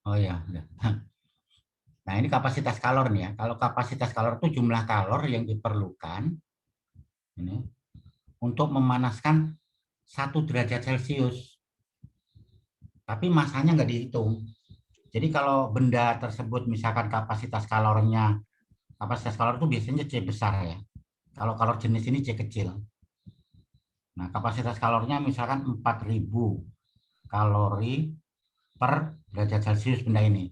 Oh ya. Nah, ini kapasitas kalor nih ya. Kalau kapasitas kalor itu jumlah kalor yang diperlukan ini untuk memanaskan 1 derajat Celcius. Tapi masanya nggak dihitung. Jadi kalau benda tersebut misalkan kapasitas kalor itu biasanya C besar ya. Kalau kalor jenis ini C kecil. Nah, kapasitas kalornya misalkan 4000 kalori per derajat Celcius benda ini.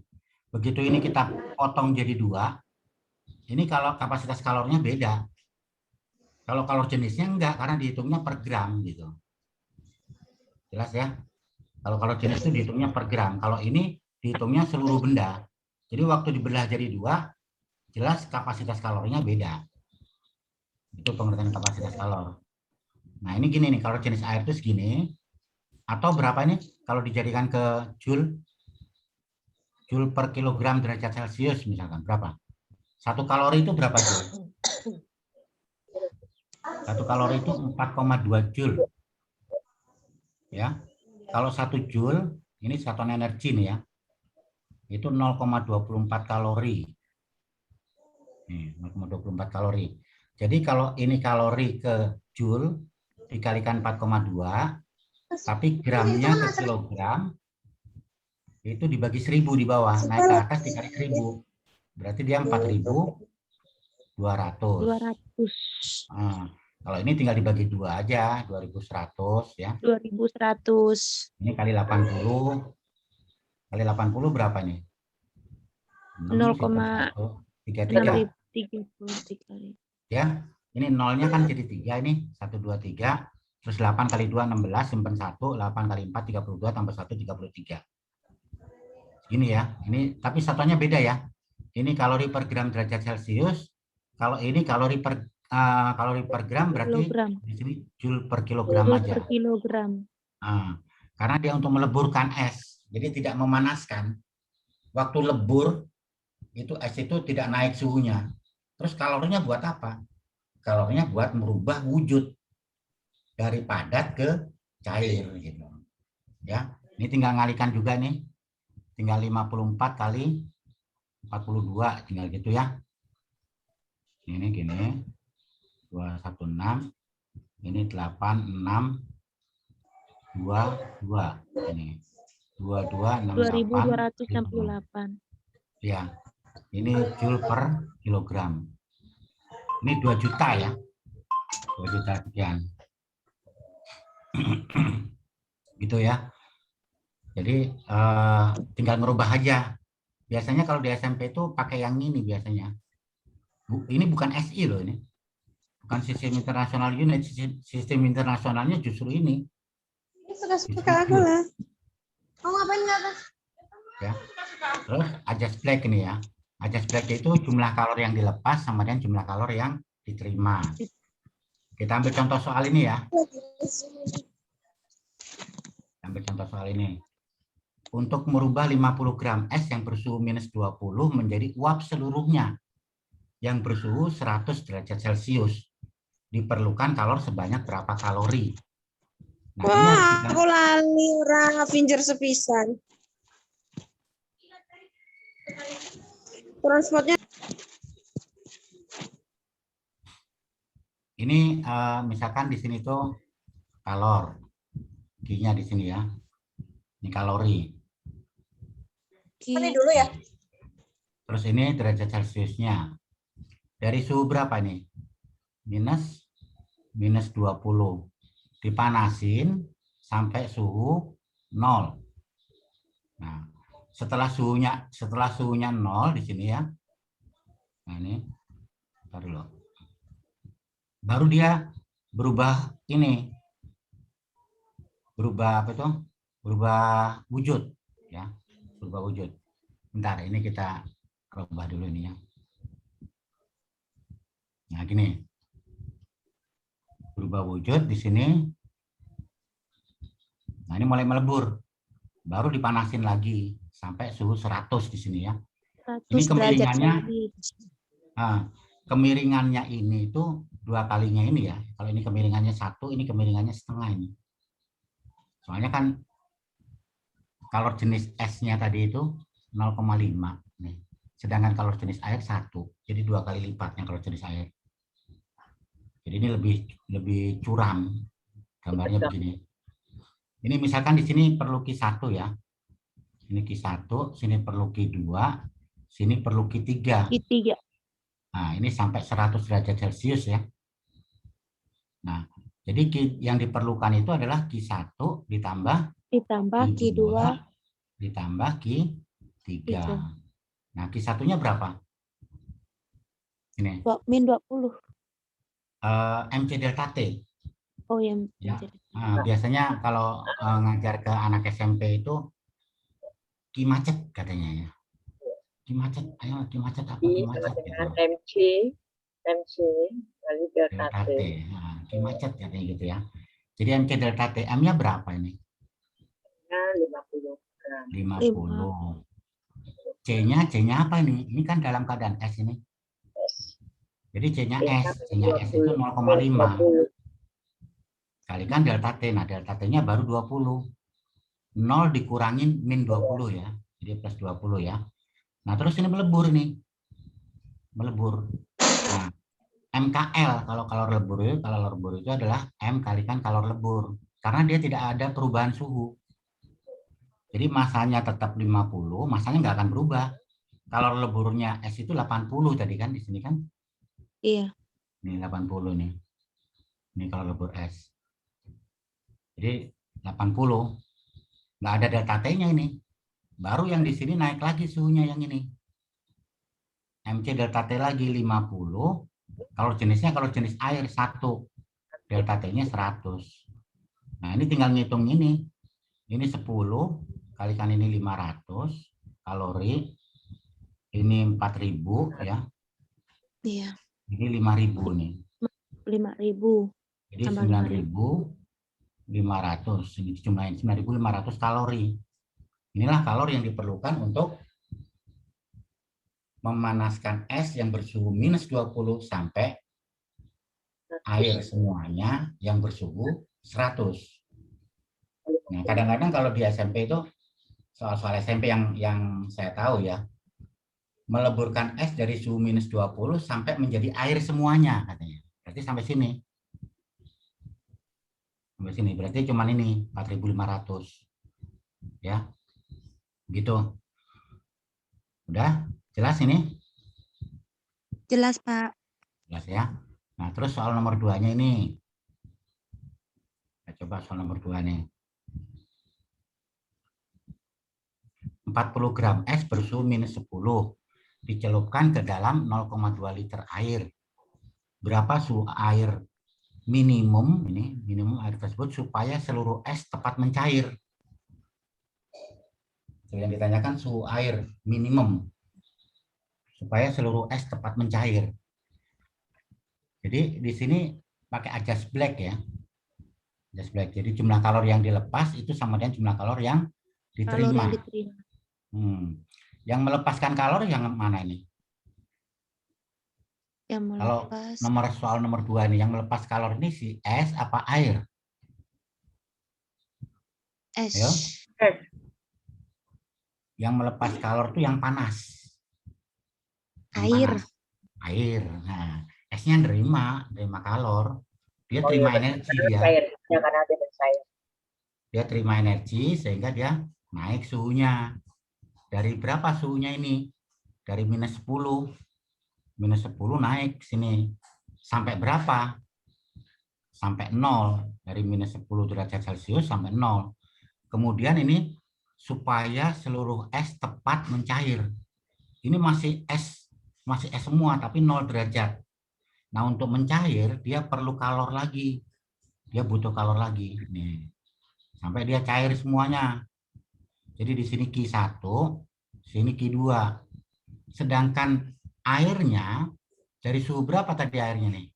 Begitu ini kita potong jadi 2, ini kalau kapasitas kalornya beda. Kalau kalor jenisnya enggak, karena dihitungnya per gram gitu. Jelas ya? Kalau kalor jenis itu dihitungnya per gram. Kalau ini dihitungnya seluruh benda. Jadi waktu dibelah jadi 2, jelas kapasitas kalorinya beda. Itu pengertian kapasitas kalor. Nah, ini gini nih, kalau jenis air itu segini. Atau berapa ini? Kalau dijadikan ke Joule per kilogram derajat Celcius misalkan, berapa? 1 kalori itu berapa Joule? 1 kalori itu 4,2 Joule. Ya. Kalau 1 Joule, ini satuan energi nih ya, itu 0,24 kalori. Nih, 0,24 kalori. Jadi kalau ini kalori ke Joule dikalikan 4,2, tapi gramnya ke kilogram itu dibagi 1000 di bawah, naik ke atas dikali 1000. Berarti dia 4200. 200. Nah, kalau ini tinggal dibagi 2 aja, 2100 ya. 2100. Ini kali 80. Kali 80 berapa nih? 6,133. 6.033. Ya. Ini nolnya kan jadi 3 ini, 1 2 3. Terus 8 kali 2 16, simpen 1, 8 kali 4 32 tambah 1 33. Ini ya. Ini tapi satuannya beda ya. Ini kalori per gram derajat Celcius. Kalau ini kalori per gram berarti Kilogram. di sini Joule per kilogram Joule aja. per kilogram. Nah, karena dia untuk meleburkan es, jadi tidak memanaskan. Waktu lebur itu es itu tidak naik suhunya. Terus kalorinya buat apa? Kalorinya buat merubah wujud dari padat ke cair gitu. Ya, ini tinggal ngalikan juga nih. Tinggal 54 kali 42 tinggal gitu ya. Ini gini. 216, ini 86 22 ini 2268. 2268. Ya, ini Joule per kilogram. Ini 2 juta ya. 2 juta sekian. Gitu ya. Jadi tinggal ngerubah aja. Biasanya kalau di SMP itu pakai yang ini biasanya. Ini bukan SI loh ini. Bukan sistem internasional unit. Sistem internasionalnya justru ini. Suka aku lah. Mau ngapain di atas? Ya. Terus ajas black ini ya. Ajas black itu jumlah kalori yang dilepas sama dengan jumlah kalori yang diterima. Kita ambil contoh soal ini ya. Ambil contoh soal ini. Untuk merubah 50 gram es yang bersuhu minus 20 menjadi uap seluruhnya yang bersuhu 100 derajat Celcius. Diperlukan kalori sebanyak berapa kalori? Nah, wah, aku lali orang Avenger sepisan. Transportnya ini misalkan di sini tuh kalor. G-nya di sini ya. Ini kalori. ini dulu ya. Terus ini derajat Celciusnya. Dari suhu berapa nih? Minus 20. Dipanasin sampai suhu 0. Nah, setelah suhunya 0 di sini ya. Nah, ini bentar dulu. Baru dia berubah ini. Berubah apa itu? Berubah wujud ya. Berubah wujud. Bentar, ini kita ubah dulu ini ya. Nah, gini. Berubah wujud di sini. Nah, ini mulai melebur. Baru dipanasin lagi sampai suhu 100 di sini ya. 100 Ini kemiringannya. Nah, Kemiringannya ini itu 2 kalinya ini ya. Kalau ini kemiringannya 1, ini kemiringannya setengah ini. Soalnya kan kalor jenis S-nya tadi itu 0,5 nih. Sedangkan kalau jenis air 1, jadi 2 kali lipatnya kalau jenis air. Jadi ini lebih curam. Gambarnya begini. Ini misalkan di sini perlu Q1 ya. Ini Q1, sini perlu Q2, sini perlu Q3. Q3. Nah, ini sampai 100 derajat Celcius ya. Nah, jadi yang diperlukan itu adalah Q1 ditambah Q2. Ditambah Q3. Tiga. Nah, Q1-nya berapa? Ini. Min 20. MC delta T. Oh ya. Ya. Nah, biasanya kalau ngajar ke anak SMP itu Ki macet katanya ya. Ki macet, ayo Ki macet apa Ki macet gitu. MC kali delta Delta T. T. Nah, Ki macet katanya gitu ya. Jadi MC delta T M-nya berapa ini? 50 gram. 50. C-nya apa ini? Ini kan dalam keadaan S ini. Jadi C-nya S itu 0,5. Kalikan delta T. Nah, delta T-nya baru 20. 0 dikurangin min 20 ya. Jadi plus 20 ya. Nah, terus ini melebur nih. Melebur. Nah, MKL kalau kalor lebur itu adalah M kalikan kalor lebur. Karena dia tidak ada perubahan suhu. Jadi masanya tetap 50, masanya nggak akan berubah. Kalor leburnya S itu 80 tadi kan di sini kan? Iya. Ini 80 nih. Ini kalor lebur S. Jadi 80. Nggak ada delta T-nya ini. Baru yang di sini naik lagi suhunya yang ini. MC delta T lagi 50. Kalau jenis air 1. Delta T-nya 100. Nah, ini tinggal ngitung ini. Ini 10 kalikan ini 500 kalori. Ini 4.000 ya. Iya. Ini 5.000 nih. 5.000. Jadi 9.500. Ini jumlahin 9.500 kalori. Inilah kalori yang diperlukan untuk memanaskan es yang bersuhu minus 20 sampai air semuanya yang bersuhu 100. Nah, kadang-kadang kalau di SMP itu soal-soal SMP yang saya tahu ya, meleburkan es dari suhu minus 20 sampai menjadi air semuanya katanya. Berarti sampai sini. Sampai sini berarti cuman ini 4.500. Ya. Gitu. Udah jelas ini? Jelas, Pak. Jelas ya. Nah, terus soal nomor 2-nya ini. Kita coba soal nomor 2 nih. 40 gram es bersuhu minus 10 dicelupkan ke dalam 0,2 liter air. Berapa suhu air minimum air tersebut supaya seluruh es tepat mencair? Yang ditanyakan suhu air minimum supaya seluruh es tepat mencair. Jadi di sini pakai adjust black ya. Adjust black. Jadi jumlah kalori yang dilepas itu sama dengan jumlah kalori yang diterima. Yang melepaskan kalori yang mana ini? Yang melepas. Kalau soal nomor 2 ini yang melepas kalori ini si es apa air? Es. Ayo. Yang melepas kalori itu yang panas. Air. Panas. Air. Nah, esnya nerima kalor. Dia terima energi dia. Dia terima energi sehingga dia naik suhunya. Dari berapa suhunya ini? Dari minus 10. Minus 10 naik sini. Sampai berapa? Sampai 0. Dari minus 10 derajat Celcius sampai 0. Kemudian ini supaya seluruh es tepat mencair. Ini masih es semua tapi 0 derajat. Nah, untuk mencair dia perlu kalor lagi. Dia butuh kalor lagi. Nih. Sampai dia cair semuanya. Jadi di sini Q1, sini Q2. Sedangkan airnya dari suhu berapa tadi airnya nih?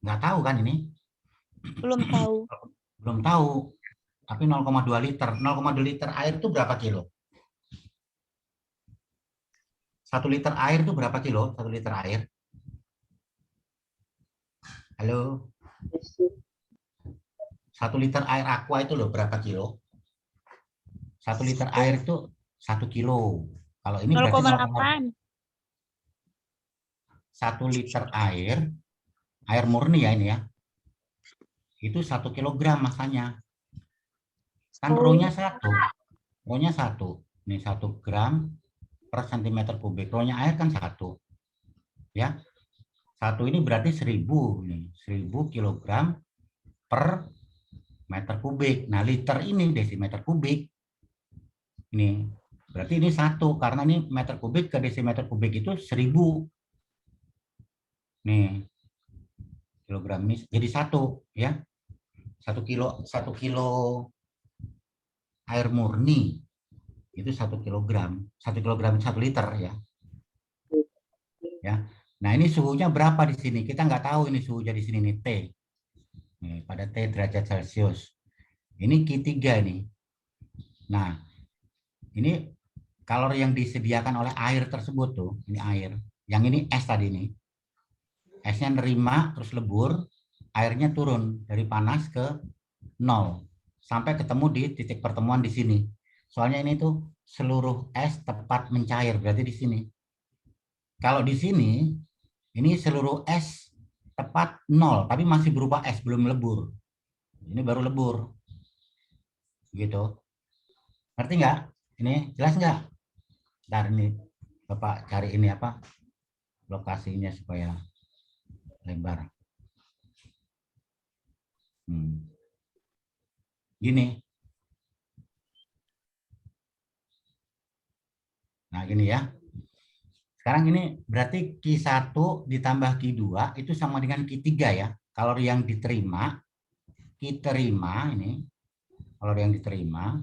Nggak tahu kan ini? Belum tahu. Belum tahu. Tapi 0,2 liter. 0,2 liter air itu berapa kilo? 1 liter air itu berapa kilo? 1 liter air. Halo? 1 liter air aqua itu loh berapa kilo? 1 liter air itu 1 kilo. Kalau ini berarti 0,8. 1 liter air murni ya ini ya. Itu 1 kilogram masanya. Kan rho-nya 1. Rho-nya 1. Ini 1 gram per sentimeter kubik. Rho-nya air kan 1. Ya. 1 ini berarti 1000 nih. 1000 kilogram per meter kubik. Nah, liter ini desimeter kubik. Ini berarti ini 1 karena ini meter kubik ke desimeter kubik itu 1000. Nih. Kilogram ini jadi 1 ya. 1 kilo air murni itu 1 kilogram. 1 kilogram 1 liter ya. Ya. Nah, ini suhunya berapa di sini? Kita nggak tahu ini suhunya di sini nih T. Nih, pada T derajat Celcius. Ini Q3 ini. Nah, ini kalori yang disediakan oleh air tersebut tuh, ini air. Yang ini es tadi ini. Esnya nerima terus lebur, airnya turun dari panas ke 0 sampai ketemu di titik pertemuan di sini. Soalnya ini tuh seluruh es tepat mencair, berarti di sini. Kalau di sini ini seluruh es tepat 0, tapi masih berupa es, belum lebur. Ini baru lebur. Gitu. Ngerti nggak? Ini jelas nggak? Ntar ini Bapak cari ini apa? Lokasinya supaya lebar. Gini. Nah, gini ya. Sekarang ini berarti Q1 ditambah Q2 itu sama dengan Q3 ya. Kalori yang diterima ini, kalori yang diterima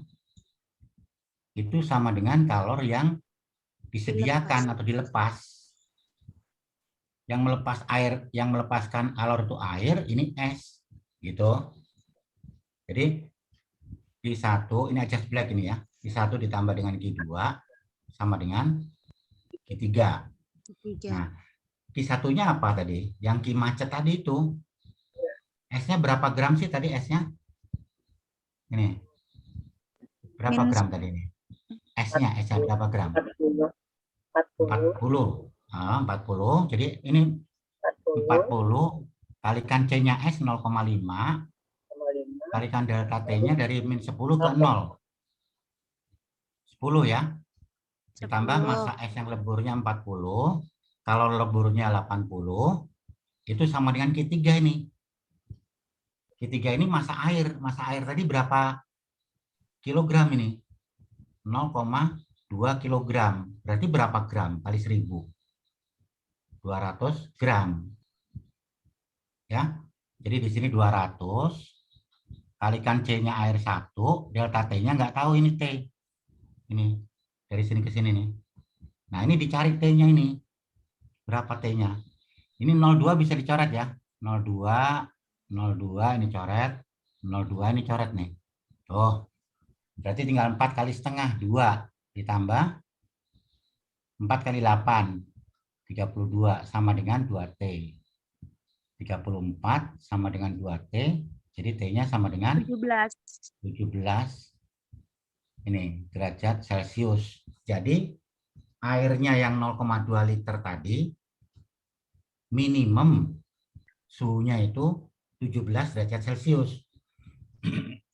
itu sama dengan kalori yang disediakan atau dilepas. Yang melepas air, yang melepaskan kalori itu air, ini es, gitu. Jadi Q1 ini adjust black ini ya. Q1 ditambah dengan Q2 sama dengan Q3. Nah, Q1-nya apa tadi? Yang Q macet tadi itu. Esnya berapa gram sih tadi esnya? Ini. Berapa gram tadi ini? Esnya berapa gram? 40. 40. Jadi ini 40 kalikan C-nya S 0,5 kalikan delta T-nya dari min 10 ke 0. 10 ya. Ditambah massa S yang leburnya 40. Kalau leburnya 80, itu sama dengan Q3 ini. Q3 ini massa air. Massa air tadi berapa kilogram ini? 0,2 kilogram. Berarti berapa gram kali 1000? 200 gram. Ya. Jadi di sini 200 kalikan C-nya air 1, delta T-nya nggak tahu ini T. Ini dari sini ke sini nih. Nah, ini dicari T-nya ini. Berapa T-nya? Ini 02 bisa dicoret ya. 02 ini coret, 02 ini coret nih. Tuh. Berarti tinggal 4 kali setengah, 2 ditambah 4 kali 8, 32 sama dengan 2T. 34 sama dengan 2T, jadi T-nya sama dengan 17 ini derajat Celcius. Jadi airnya yang 0,2 liter tadi minimum suhunya itu 17 derajat Celcius.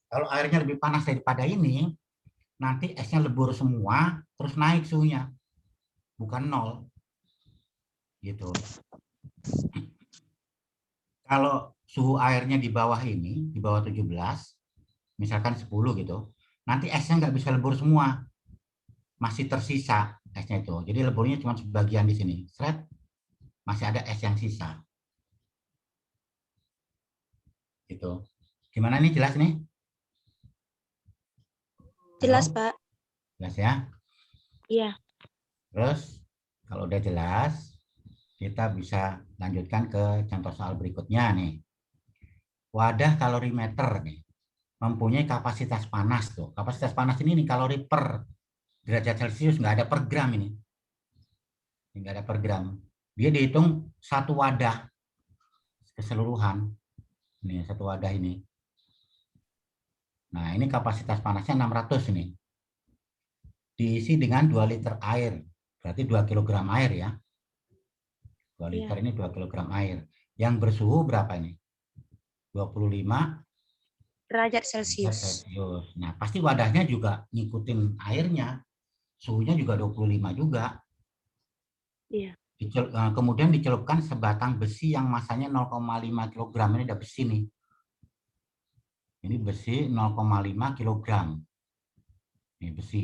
Kalau airnya lebih panas daripada ini, nanti esnya lebur semua, terus naik suhunya. Bukan 0. Gitu. Kalau suhu airnya di bawah ini, di bawah 17, misalkan 10 gitu, nanti esnya nggak bisa lebur semua. Masih tersisa esnya itu. Jadi leburnya cuma sebagian di sini. Seret, masih ada es yang sisa. Gitu. Gimana nih, jelas nih? Jelas, Halo? Pak. Jelas ya? Iya. Terus, kalau udah jelas, kita bisa lanjutkan ke contoh soal berikutnya nih. Wadah kalorimeter nih, mempunyai kapasitas panas tuh. Kapasitas panas ini nih kalori per derajat Celcius, nggak ada per gram ini. Nggak ada per gram. Dia dihitung satu wadah keseluruhan. Ini satu wadah ini. Nah, ini kapasitas panasnya 600 ini. diisi dengan 2 liter air. Berarti 2 kilogram air ya. 2 liter ini 2 kilogram air. Yang bersuhu berapa ini? 25 derajat derajat Celcius. Celcius. Nah, pasti wadahnya juga ngikutin airnya. Suhunya juga 25 juga. Iya. Kemudian dicelupkan sebatang besi yang masanya 0,5 kg. Ini ada besi nih. Ini besi 0,5 kg. Ini besi.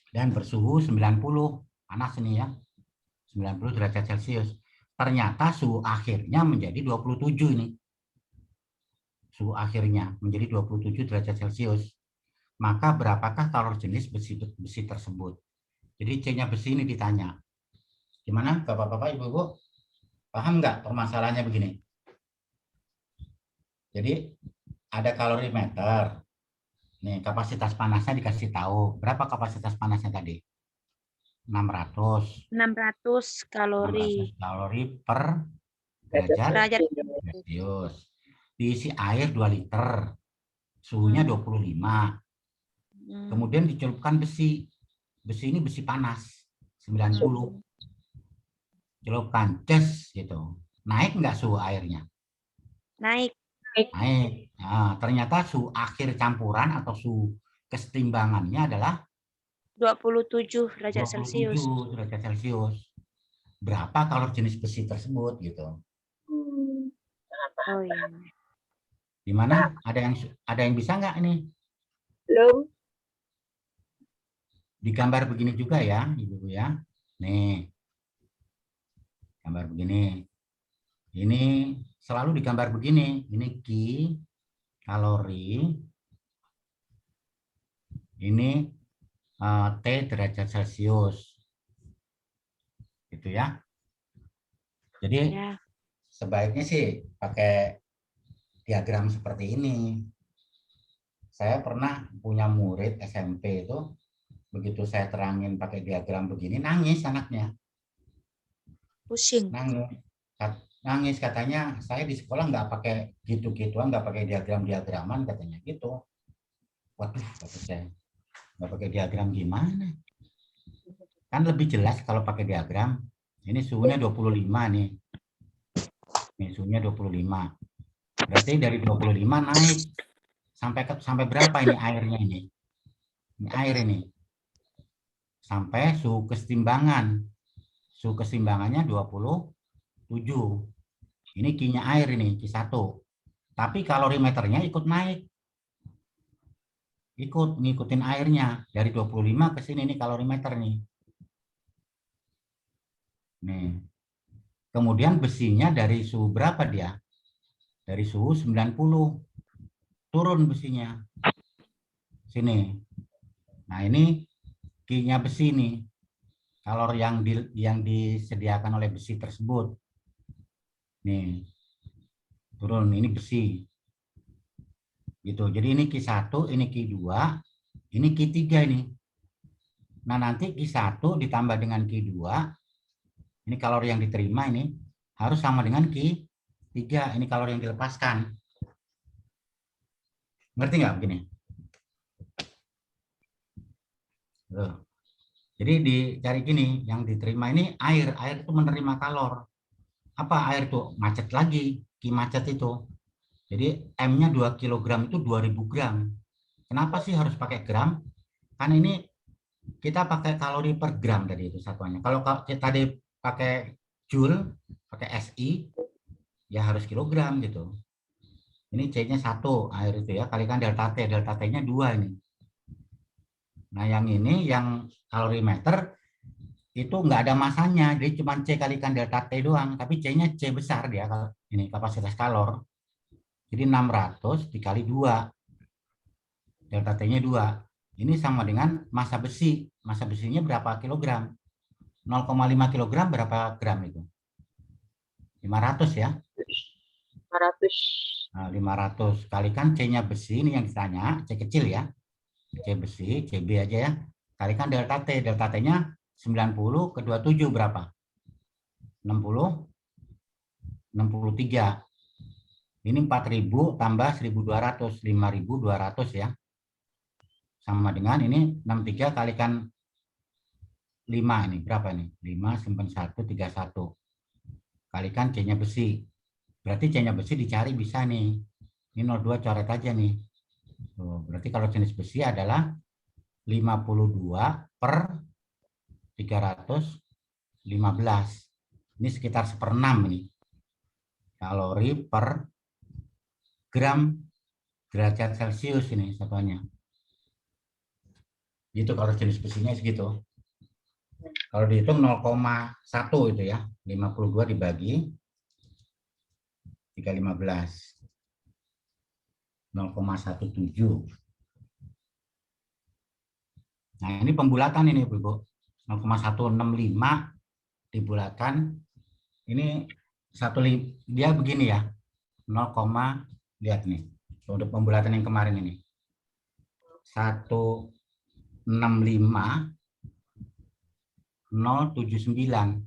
Dan bersuhu 90. Panas ini ya. 90 derajat Celcius. Ternyata suhu akhirnya menjadi 27 ini. Suhu akhirnya menjadi 27 derajat Celcius. Maka berapakah kalori jenis besi tersebut? Jadi C-nya besi ini ditanya. Gimana Bapak-bapak, Ibu-ibu? Paham nggak permasalahannya begini? Jadi ada kalorimeter. Nih, kapasitas panasnya dikasih tahu. Berapa kapasitas panasnya tadi? 600. 600 kalori. 600 kalori per derajat Derajat Celcius. Diisi air 2 liter. Suhunya 25. Kemudian dicelupkan besi. Besi ini besi panas. 90. Celupkan, ces gitu. Naik nggak suhu airnya? naik. Naik. Nah, ternyata suhu akhir campuran atau suhu kesetimbangannya adalah 27 derajat 27 Celcius. derajat Celcius. Berapa kalori jenis besi tersebut gitu? Oh iya. Gimana? Ada yang bisa nggak ini? Belum. Digambar begini juga ya, Ibu ya. Nih. Gambar begini. Ini selalu digambar begini. Ini Q kalori. Ini T derajat Celcius. Gitu ya. Jadi Ya. sebaiknya sih pakai diagram seperti ini. Saya pernah punya murid SMP itu, begitu saya terangin pakai diagram begini, nangis anaknya. Pusing. Nangis katanya, saya di sekolah nggak pakai gitu-gituan, nggak pakai diagram-diagraman katanya gitu. Waduh, kata saya, nggak pakai diagram gimana? Kan lebih jelas kalau pakai diagram. Ini suhunya 25 nih. Ini suhunya 25. Berarti dari 25 naik sampai berapa ini airnya ini? Ini air ini. Sampai suhu kesetimbangan. Suhu kesetimbangannya 27. Ini Q-nya air ini, Q1. Tapi kalorimeternya ikut naik. Ikut ngikutin airnya. Dari 25 ke sini nih kalorimeter nih. Nih. Kemudian besinya dari suhu berapa dia? Dari suhu 90. Turun besinya. Sini. Nah, ini Q-nya besi nih. Kalori yang disediakan oleh besi tersebut. Nih. Turun, ini besi. Gitu. Jadi ini Q1, ini Q2, ini Q3 ini. Nah, nanti Q1 ditambah dengan Q2, ini kalori yang diterima ini harus sama dengan Q3, ini kalori yang dilepaskan. Ngerti nggak begini? Tuh. Jadi dicari gini, yang diterima ini air itu menerima kalor. Apa air itu? Macet lagi, Q macet itu. Jadi M-nya 2 kg itu 2000 gram. Kenapa sih harus pakai gram? Kan ini kita pakai kalori per gram tadi itu satuannya. Kalau tadi pakai joule, pakai SI, ya harus kilogram gitu. Ini C-nya 1 air itu ya, kalikan delta T. Delta T-nya 2 ini. Nah, yang ini yang kalorimeter itu nggak ada masanya, jadi cuma C kalikan delta T doang, tapi C-nya C besar dia, ini kapasitas kalor. Jadi 600 dikali 2. Delta T-nya 2. Ini sama dengan massa besi. Massa besinya berapa kilogram? 0,5 kilogram berapa gram itu? 500 ya? 500. Nah, 500 kalikan C-nya besi, ini yang ditanya, C kecil ya. C besi, CB aja ya. Kalikan delta T. Delta T-nya 90 ke 27 berapa? 60, 63. Ini 4000 tambah 1200, 5200 ya. sama dengan ini 63 kalikan 5 ini berapa nih? 5 simpan 1 31 kalikan C-nya besi. Berarti C-nya besi dicari bisa nih. Ini 02 coret aja nih. Tuh, berarti kalau jenis besi adalah 52 per 315. Ini sekitar 1/6 ini. Kalori per gram derajat Celcius ini satuannya. Gitu kalau jenis besinya segitu. Kalau dihitung 0,1 itu ya. 52 dibagi 315. 0,17. Nah, ini pembulatan ini, Ibu. 0,165 dibulatkan. Ini dia begini ya. 0, lihat nih. Untuk pembulatan yang kemarin ini. 165 079.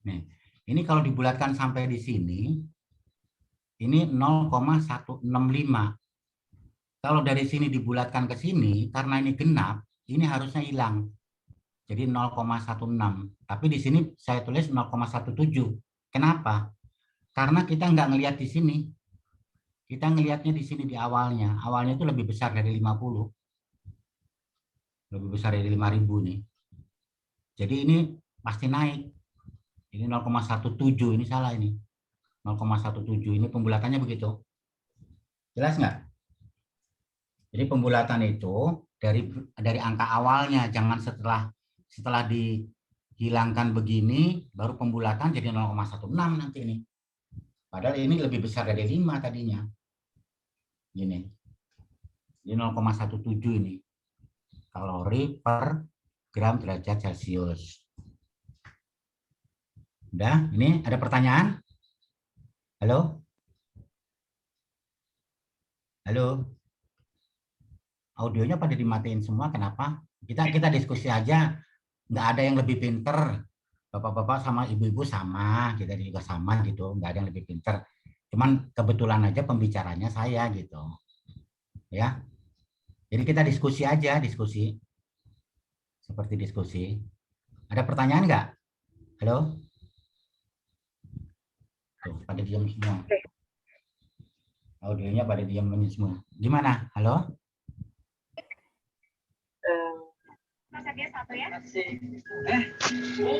Nih, ini kalau dibulatkan sampai di sini, ini 0,165. Kalau dari sini dibulatkan ke sini, karena ini genap, ini harusnya hilang. Jadi 0,16. Tapi di sini saya tulis 0,17. Kenapa? Karena kita nggak ngelihat di sini. Kita ngelihatnya di sini di awalnya. Awalnya itu lebih besar dari 50. Lebih besar dari 5.000 nih. Jadi ini pasti naik. Ini 0,17, ini salah ini. 0,17, ini pembulatannya begitu. Jelas nggak? Jadi pembulatan itu dari angka awalnya, jangan setelah dihilangkan begini, baru pembulatan jadi 0,16 nanti ini. Padahal ini lebih besar dari 5 tadinya. Gini. Ini 0,17 ini. Kalori per gram derajat Celcius. Udah, ini ada pertanyaan? Halo? Halo? Audionya pada dimatiin semua, kenapa? Kita diskusi aja, nggak ada yang lebih pinter. Bapak-bapak sama ibu-ibu sama, kita juga sama gitu, nggak ada yang lebih pinter. Cuman kebetulan aja pembicaranya saya gitu. Ya. Jadi kita diskusi aja, diskusi. Seperti diskusi. Ada pertanyaan nggak? Halo? Tuh, pada diam semua. Audionya pada diam semua. Gimana? Halo?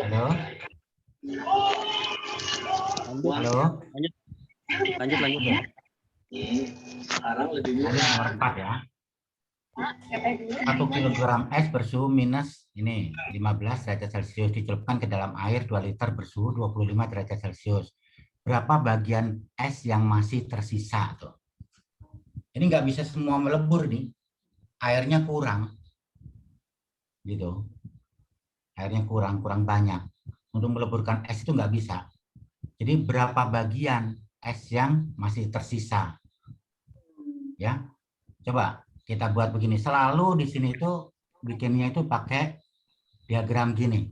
Halo? Halo? Lanjut ya. Sekarang lebih Ada nomor 4 ya. 1 kg es bersuhu minus ini 15 derajat Celcius dicelupkan ke dalam air 2 liter bersuhu 25 derajat Celcius. Berapa bagian es yang masih tersisa tuh? Ini nggak bisa semua melebur nih. Airnya kurang. Gitu. Airnya kurang banyak. Untuk meleburkan es itu nggak bisa. Jadi berapa bagian es yang masih tersisa? Ya. Coba kita buat begini. Selalu di sini itu bikinnya itu pakai diagram gini.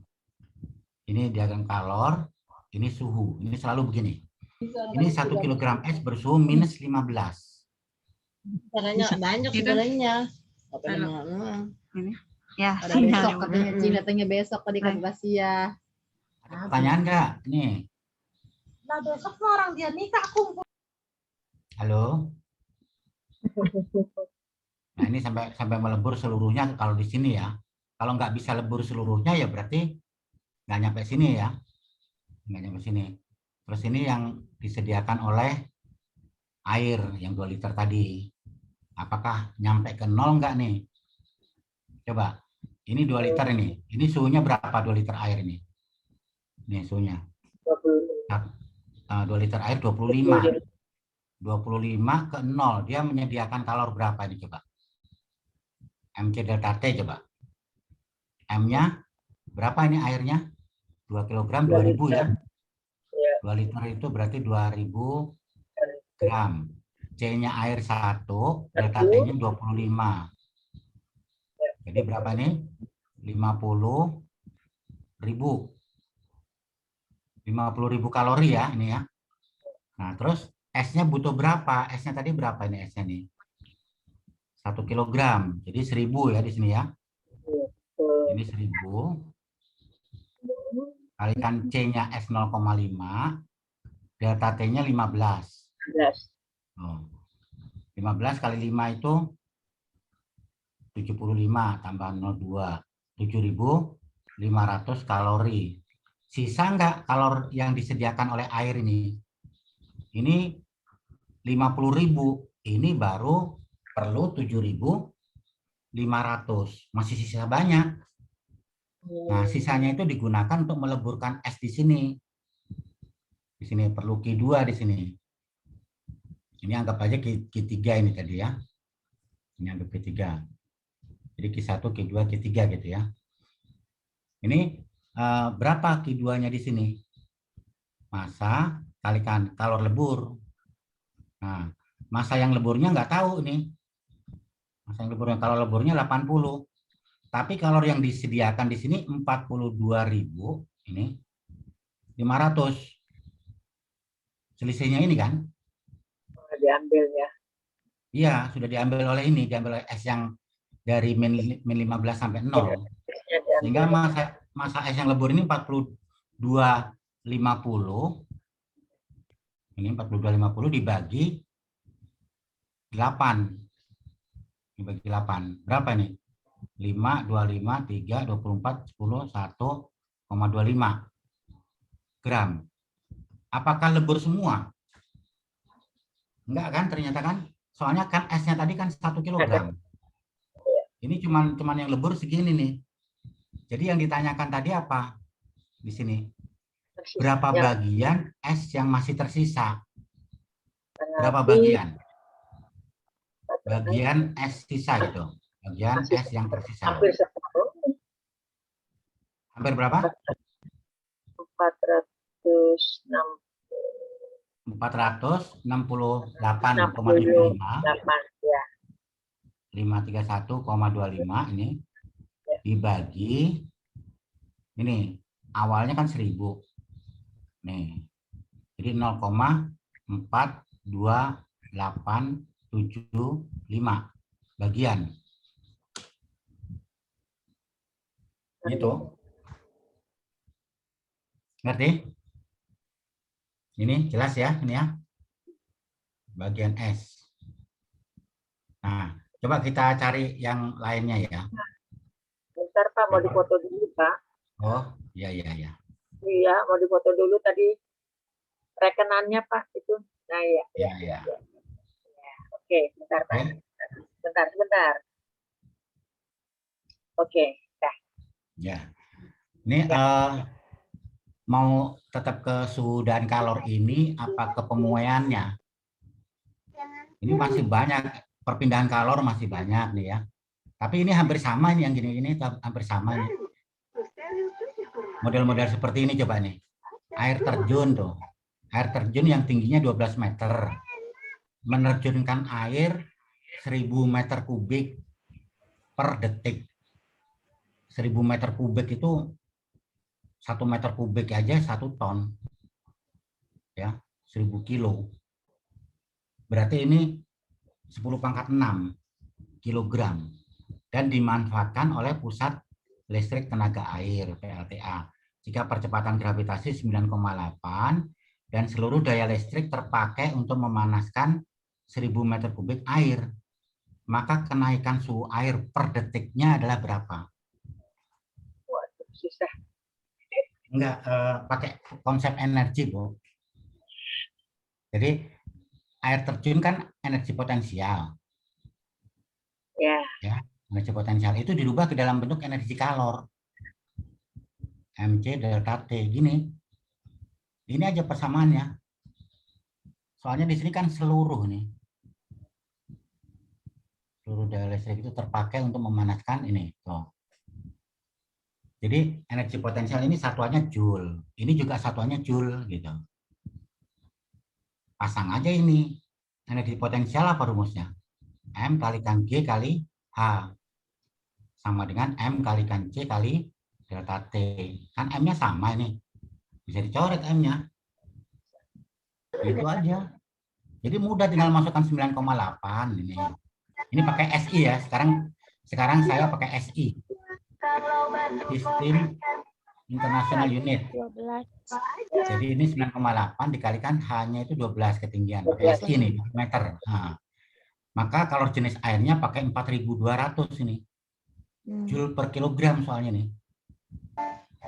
Ini diagram kalor, ini suhu. Ini selalu begini. Ini 1 kg es bersuhu minus 15. Caranya banyak sebenarnya. Ini. Ya, Ada besok katanya Cing datangnya besok tadi kata Basia. Ada pertanyaan nggak? Nih. Nah besok orang dia nikah kumpul. Halo. Nah ini sampai melebur seluruhnya kalau di sini ya. Kalau nggak bisa lebur seluruhnya ya berarti nggak nyampe sini ya. Nggak nyampe sini. Terus ini yang disediakan oleh air yang 2 liter tadi. Apakah nyampe ke 0 nggak nih? Coba. Ini 2 liter ini. Ini suhunya berapa 2 liter air ini? Nih suhunya. 2 liter air 25. 25 ke 0. Dia menyediakan kalor berapa ini coba? MC delta T coba. M-nya berapa ini airnya? 2 kg 2000 ya. 2 liter itu berarti 2000 gram. C-nya air 1, delta T-nya 25. Jadi berapa nih? 50.000. 50.000 kalori ya ini ya. Nah, terus S-nya butuh berapa? S-nya tadi berapa ini S-nya nih? 1 kilogram. Jadi 1000 ya di sini ya. Ini 1000. Kalikan C-nya S 0,5. Delta T-nya 15. 11. Oh. 15 kali 5 itu 75 tambah 02. 7.500 kalori. Sisa enggak kalori yang disediakan oleh air ini? Ini 50.000. Ini baru perlu 7.500. Masih sisa banyak. Nah, sisanya itu digunakan untuk meleburkan es di sini. Di sini perlu Q2 di sini. Ini anggap aja Q3 ini tadi ya. Ini anggap Q3. Jadi Q1, Q2, Q3 gitu ya. Ini berapa Q2-nya di sini? Massa kalikan kalor lebur. Nah, massa yang leburnya nggak tahu nih. Massa yang leburnya, kalau leburnya 80. Tapi kalor yang disediakan di sini 42.000, ini 500. Selisihnya ini kan? Diambil ya. Iya, sudah diambil oleh ini, diambil oleh S yang dari min 15 sampai 0. Sehingga masa S yang lebur ini 42,50. Ini 42,50 dibagi 8. Dibagi 8. Berapa nih? 5, 25, 3, 24, 10, 1,25 gram. Apakah lebur semua? Enggak kan, ternyata kan. Soalnya kan S-nya tadi kan 1 kilogram. Ini cuman yang lebur segini nih. Jadi yang ditanyakan tadi apa? Di sini. Berapa bagian es yang masih tersisa? Berapa bagian? Bagian es sisa gitu. Bagian es yang tersisa. Hampir separuh. Hampir berapa? 468,75. 468 ya. 531,25 ini dibagi ini awalnya kan 1000 nih, jadi 0,42875 bagian gitu. Ngerti? Ini jelas ya, ini ya bagian S. Nah, coba kita cari yang lainnya ya. Bentar Pak, mau dipoto dulu Pak. Oh, iya. Iya, mau dipoto dulu tadi rekenannya Pak itu. Nah ya. Iya. Oke, bentar Pak. Bentar. Oke, dah. Ya. Ini mau tetap ke suhu dan kalor ini apa ke pemuaiannya? Ini masih banyak, perpindahan kalor masih banyak nih ya. Tapi ini hampir sama nih, yang gini-gini hampir sama nih. Model-model seperti ini coba nih. Air terjun tuh. Air terjun yang tingginya 12 meter. Menerjunkan air 1000 meter kubik per detik. 1000 meter kubik itu 1 meter kubik aja 1 ton. Ya, 1000 kilo. Berarti ini 10⁻⁶ kilogram. Dan dimanfaatkan oleh pusat listrik tenaga air PLTA. Jika percepatan gravitasi 9,8 dan seluruh daya listrik terpakai untuk memanaskan 1000 meter kubik air, maka kenaikan suhu air per detiknya adalah berapa? Waduh, susah. Enggak, pakai konsep energi, Bu. Jadi air terjun kan energi potensial. Ya. Energi potensial itu dirubah ke dalam bentuk energi kalor. MC delta T gini. Ini aja persamaannya. Soalnya di sini kan seluruh nih. Seluruh daya listrik itu terpakai untuk memanaskan ini. Tuh. Jadi energi potensial ini satuannya joule. Ini juga satuannya joule gitu. Pasang aja ini. Energi potensial apa rumusnya? M kalikan G kali H. Sama dengan M kalikan C kali delta T. Kan M-nya sama ini. Bisa dicoret M-nya. Itu aja. Jadi mudah, tinggal masukkan 9,8 ini. Ini pakai SI ya. Sekarang saya pakai SI. Sistem International Unit. 12. Jadi ini 9,8 dikalikan hanya itu 12 ketinggian. Pakai SI nih, meter. Nah, maka kalor jenis airnya pakai 4.200 ini. Joule per kilogram soalnya nih.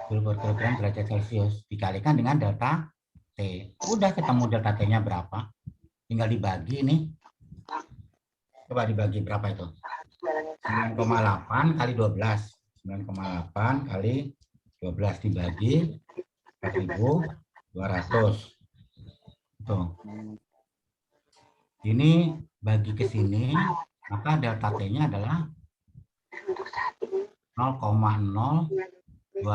Joule per kilogram derajat Celcius dikalikan dengan delta T. Udah ketemu delta T-nya berapa. Tinggal dibagi ini. Coba dibagi berapa itu? 9,8 kali 12. 9,8 kali 12 dibagi 4.200. Tuh. Ini bagi ke sini, maka delta T-nya adalah 0,028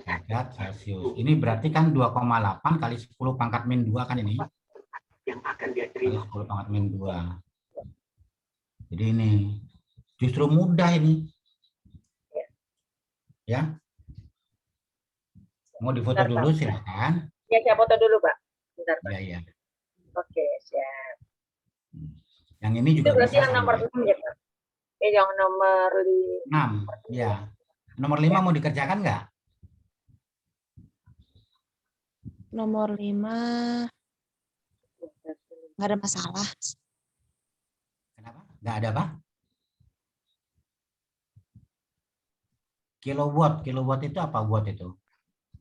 derajat Celcius. Ini berarti kan 2,8 kali 10 pangkat min 2 kan ini? Kali 10 pangkat min 2. Jadi ini justru mudah ini. Ya. Mau difoto dulu silakan. Ya, saya foto dulu, Pak. Bentar, Pak. Ya, ya. Oke, siap. Yang ini Itu juga berarti bisa yang nomor sama. 6 ya, Pak? Yang nomor 6. Ya. Nomor 5 mau dikerjakan nggak? Nomor 5 nggak ada masalah. Kenapa? Nggak ada apa? Kilowatt. Kilowatt itu apa watt itu?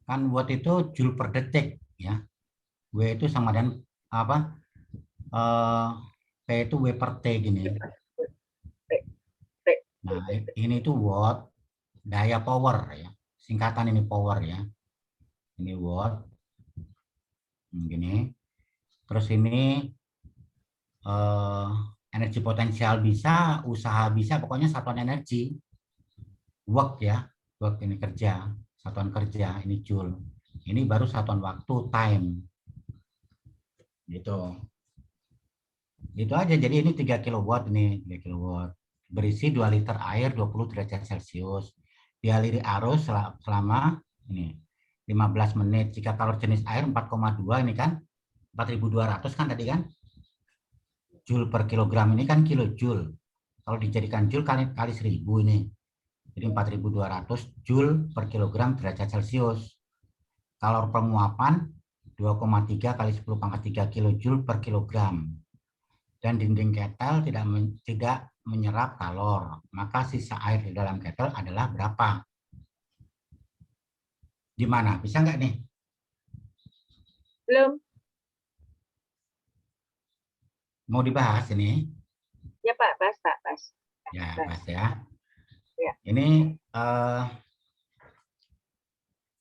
Kan watt itu joule per detik ya. W itu sama dengan apa? P itu W per T gini. Nah, ini itu watt, daya power ya. Singkatan ini power ya. Ini watt. Gini. Terus ini energi potensial bisa, usaha bisa, pokoknya satuan energi. Work ya, work ini kerja, satuan kerja, ini joule. Ini baru satuan waktu, time. Gitu. Gitu aja, jadi ini 3 kilowatt, ini 3 kilowatt. Berisi 2 liter air 20 derajat Celcius. Dialiri arus selama ini 15 menit. Jika kalor jenis air 4,2 ini kan 4.200 kan tadi kan? Joule per kilogram ini kan kilojoule. Kalau dijadikan joule kali 1000 ini. Jadi 4.200 joule per kilogram derajat Celcius. Kalor penguapan 2,3 kali 10 pangkat 3 kilojoule per kilogram. Dan dinding ketel tidak menyerap kalor. Maka sisa air di dalam ketel adalah berapa? Gimana? Bisa nggak nih? belum. Mau dibahas ini? Ya, Pak, bahas, Pak, bahas. Ya, bahas ya. Ya. Ini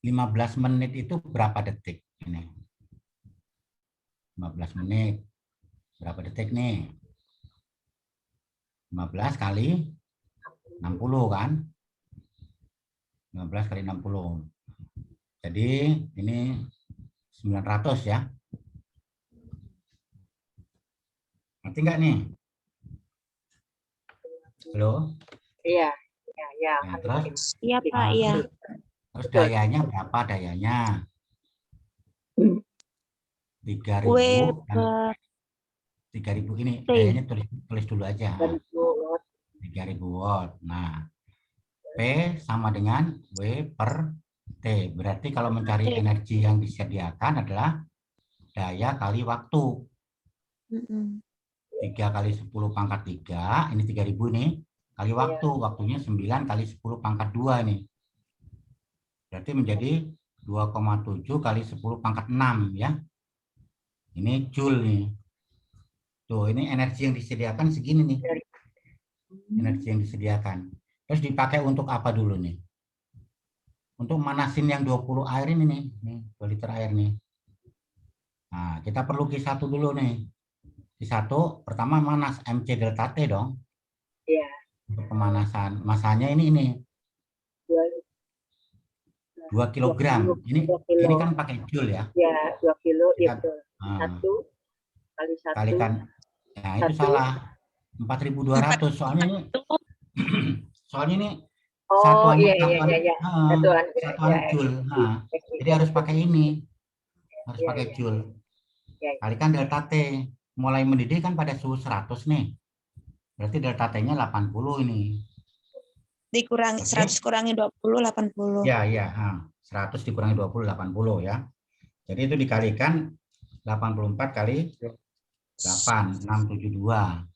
15 menit itu berapa detik? Ini 15 menit. Berapa detik nih? 15 kali 60 kan? 15 kali 60. Jadi ini 900 ya. Ngerti nggak nih? Halo? Iya, ya. Nah, terus? Iya Pak, iya. Terus dayanya berapa dayanya? 3.000 W dan 3.000 ini dayanya tulis dulu aja. 3.000 watt. Nah, P sama dengan W per T. Berarti kalau mencari energi yang disediakan adalah daya kali waktu. 3 kali 10 pangkat 3, ini 3.000 nih, kali waktu. Waktunya 9 kali 10 pangkat 2 nih. Berarti menjadi 2,7 kali 10 pangkat 6 ya. Ini joule nih. Tuh, ini energi yang disediakan segini nih. Energi yang disediakan. Terus dipakai untuk apa dulu nih? Untuk manasin yang 20 air ini nih. Nih, 2 liter air nih. Nah, kita perlu Q1 dulu nih. Q1 pertama manas MC delta T dong. Iya. Untuk pemanasan. Masanya ini 2 kilogram. Ini kan pakai joule ya. Ya, 2 kilo itu. 1 kali 1. Kalikan. Nah, itu salah. 4.200. Soalnya ini satuan joule. Nah, jadi harus pakai ini. Harus pakai joule. Kalikan delta T. mulai mendidih kan pada suhu 100 nih. Berarti delta T-nya 80 ini. Dikurangi Oke. 100 kurangi 20 80. Ya, ya. 100 dikurangi 20, 80 ya. Jadi itu dikalikan 84 kali 8, 672.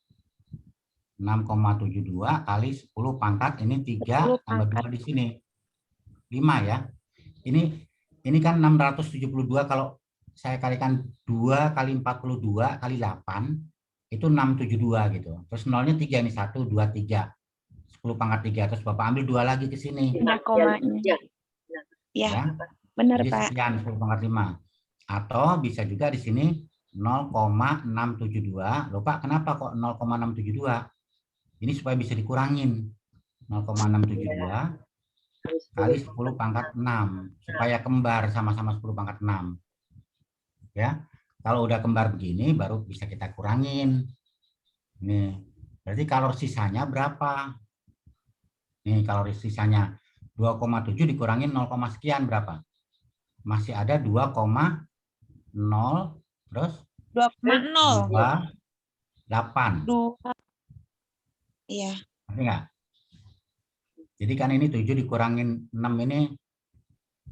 6,72 kali 10 pangkat ini 3 tambah 2 di sini. 5 ya. Ini kan 672 kalau saya kalikan 2 kali 42 kali 8 itu 672 gitu. Terus nolnya 3 nih 1 2 3. 10 pangkat 3 terus Bapak ambil 2 lagi ke sini. Nah, komanya. Ya. Ya, benar Jadi Pak. sekian 10 pangkat 5. Atau bisa juga di sini 0,672. Loh Pak, kenapa kok 0,672? Ini supaya bisa dikurangin. 0,672 kali 10 pangkat 6 supaya kembar sama-sama 10 pangkat 6. Ya. Kalau udah kembar begini baru bisa kita kurangin. Nih. Berarti kalori sisanya berapa? Nih, kalori sisanya 2,7 dikurangin 0, sekian berapa? Masih ada 2,0 terus 2,0. 28. 2. Iya. Ngerti nggak? Jadi kan ini 7 dikurangin 6 ini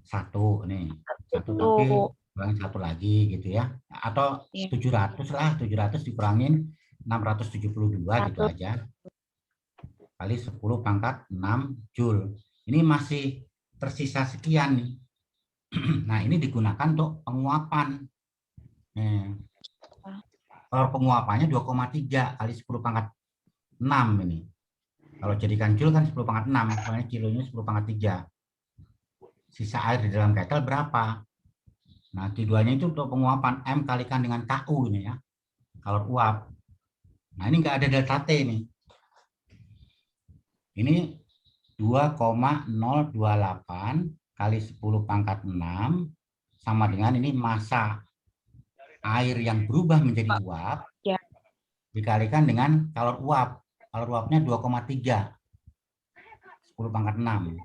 1 nih. 1 tapi kurangin 1 lagi gitu ya. Atau 700 lah, 700 dikurangin 672 gitu aja. Kali 10 pangkat 6 Joule. Ini masih tersisa sekian nih. Nah, ini digunakan untuk penguapan. Nih. Kalau penguapannya 2,3 kali 10 pangkat 6 ini. Kalau jadikan Joule kan 10 pangkat 6, soalnya kilonya 10 pangkat 3. Sisa air di dalam ketel berapa? Nah, Q2-nya itu untuk penguapan M kalikan dengan KU ini ya. Kalor uap. Nah, ini nggak ada delta T nih. Ini 2,028 kali 10 pangkat 6 sama dengan ini massa air yang berubah menjadi uap dikalikan dengan kalor uap. Kalor uapnya 2,3 10 pangkat 6.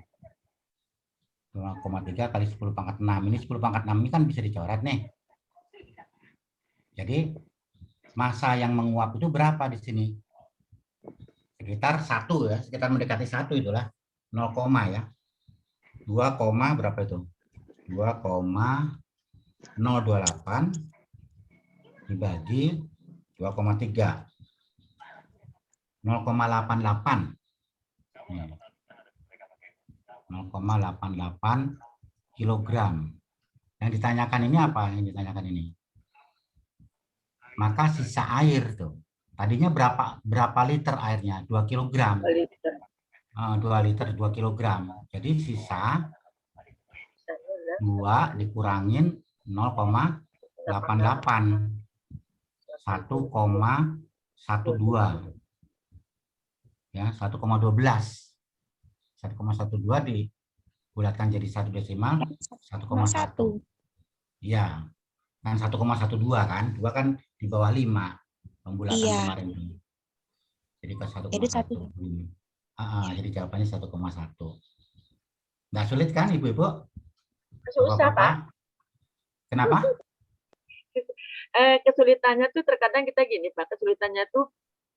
2,3 kali 10 pangkat 6. Ini 10 pangkat 6 ini kan bisa dicoret nih. Jadi massa yang menguap itu berapa di sini? Sekitar 1 ya, sekitar mendekati 1 itulah. 0, ya. 2, berapa itu? 2,028 dibagi 2,3. 0,88. 0,88 kilogram. Yang ditanyakan ini apa? Yang ditanyakan ini. Maka sisa air tuh. Tadinya berapa liter airnya? 2 kilogram. 2 liter 2 kilogram. Jadi sisa 2 dikurangin 0,88. 1,12. Ya, 1,12. 1,12 dibulatkan jadi 1 desimal 1,1. Iya. Kan 1,12 kan? 2 kan di bawah 5 pembulatan kemarin ini. Jadi ke 1,1. Jadi jawabannya 1,1. Nggak sulit kan Ibu-ibu? Susah Pak. Kenapa? Kesulitannya tuh terkadang kita gini Pak, kesulitannya tuh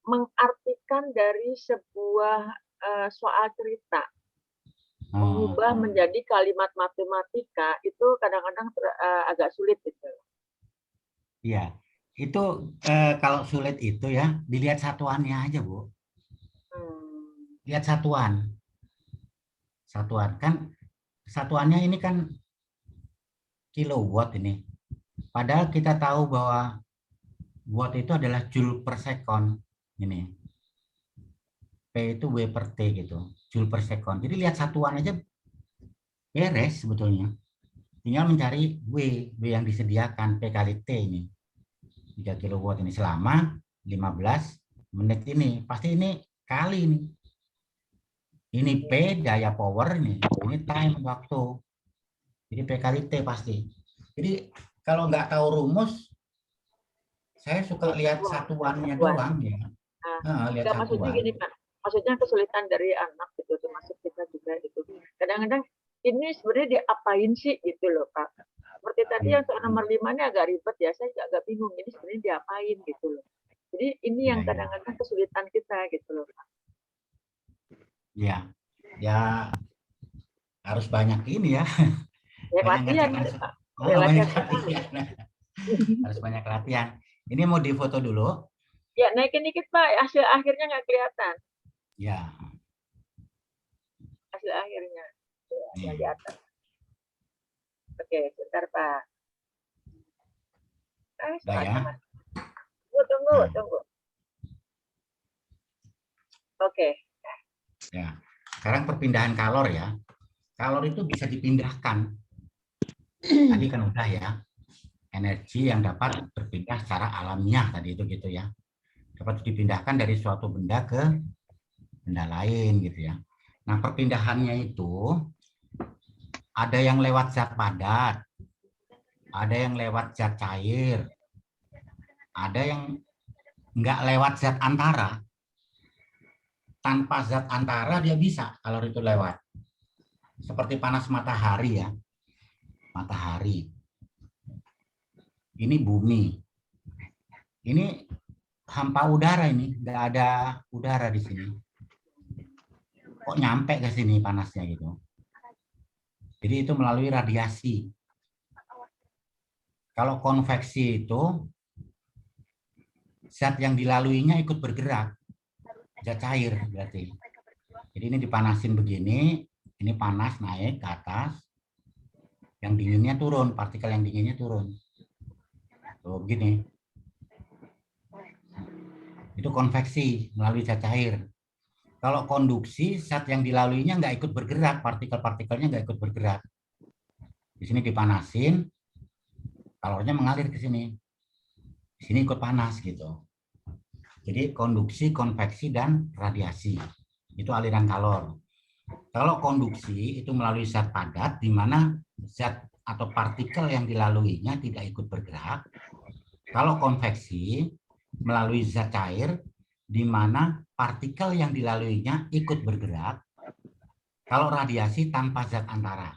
mengartikan dari sebuah soal cerita. Mengubah menjadi kalimat matematika itu kadang-kadang agak sulit gitu. Iya, itu kalau sulit itu ya dilihat satuannya aja Bu. Lihat satuan kan satuannya ini kan kilowatt ini. Padahal kita tahu bahwa watt itu adalah joule per second ini. P itu W per T gitu, joule per second. Jadi lihat satuan aja beres sebetulnya. Tinggal mencari W yang disediakan P kali T ini. 3 kilowatt ini selama 15 menit ini. Pasti ini kali ini. Ini P daya power ini time waktu. Jadi P kali T pasti. Jadi kalau nggak tahu rumus, saya suka lihat satuannya doang ya. Lihat maksudnya satuan. gini Pak, maksudnya kesulitan dari anak gitu, termasuk kita juga gitu. Kadang-kadang ini sebenarnya diapain sih gitu loh Pak. seperti tadi yang soal nomor 5 ini agak ribet ya, saya juga agak bingung ini sebenarnya diapain gitu loh. Jadi ini yang Iya. kadang-kadang kesulitan kita gitu loh Pak. Ya, ya harus banyak ini ya. Ya Banyak latihan ngerjakan. Pak. Oh, Ya, banyak latihan. latihan. Harus banyak latihan. Ini mau difoto dulu. Ya naikin dikit Pak, hasil akhirnya nggak kelihatan. Ya. Hasil akhirnya. Ya, yang di Nih. atas. Oke, bentar Pak. Udah ya. Tunggu. Oke. Ya. Sekarang perpindahan kalor ya. Kalor itu bisa dipindahkan. Tadi kan udah ya. Energi yang dapat berpindah secara alamiah tadi itu gitu ya. Dapat dipindahkan dari suatu benda ke benda lain gitu ya. Nah, perpindahannya itu ada yang lewat zat padat, ada yang lewat zat cair, ada yang nggak lewat zat antara. Tanpa zat antara dia bisa kalor itu lewat. Seperti panas matahari ya. Matahari. Ini bumi. Ini hampa udara ini, nggak ada udara di sini. Kok nyampe ke sini panasnya gitu. Jadi itu melalui radiasi. Kalau konveksi itu zat yang dilaluinya ikut bergerak. Zat cair berarti. Jadi ini dipanasin begini, ini panas naik ke atas. Yang dinginnya turun, partikel yang dinginnya turun. Tuh begini. Itu konveksi melalui zat cair. Kalau konduksi, zat yang dilaluinya nggak ikut bergerak, partikel-partikelnya nggak ikut bergerak. Di sini dipanasin, kalornya mengalir ke sini. Di sini ikut panas gitu. Jadi konduksi, konveksi, dan radiasi. Itu aliran kalor. Kalau konduksi itu melalui zat padat, di mana zat atau partikel yang dilaluinya tidak ikut bergerak. Kalau konveksi melalui zat cair, di mana partikel yang dilaluinya ikut bergerak. Kalau radiasi tanpa zat antara.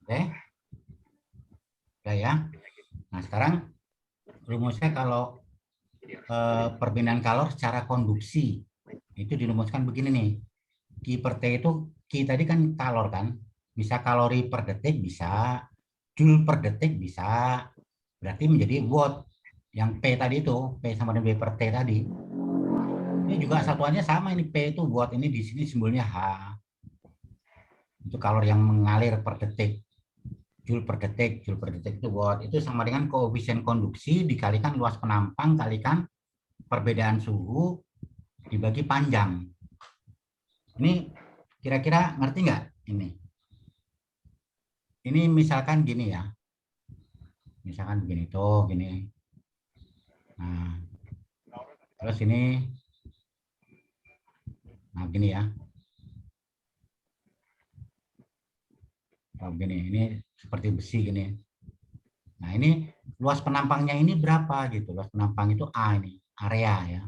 Oke? Oke ya. Nah sekarang rumusnya kalau perpindahan kalor secara konduksi itu dirumuskan begini nih. Q per T itu, Q tadi kan kalor kan. Bisa kalori per detik, bisa joule per detik, bisa. Berarti menjadi watt. Yang P tadi itu, P sama dengan B per T tadi. Ini juga satuannya sama, ini P itu watt, ini di sini simbolnya H. Itu kalor yang mengalir per detik. Joule per detik itu watt. Itu sama dengan koefisien konduksi dikalikan luas penampang kalikan perbedaan suhu dibagi panjang. Ini kira-kira ngerti nggak ini? Ini misalkan gini ya. Misalkan begini tuh, gini. Nah, terus ini, nah gini ya. Oh, gini, ini seperti besi gini. Nah ini luas penampangnya ini berapa gitu? Luas penampang itu A ini, area ya.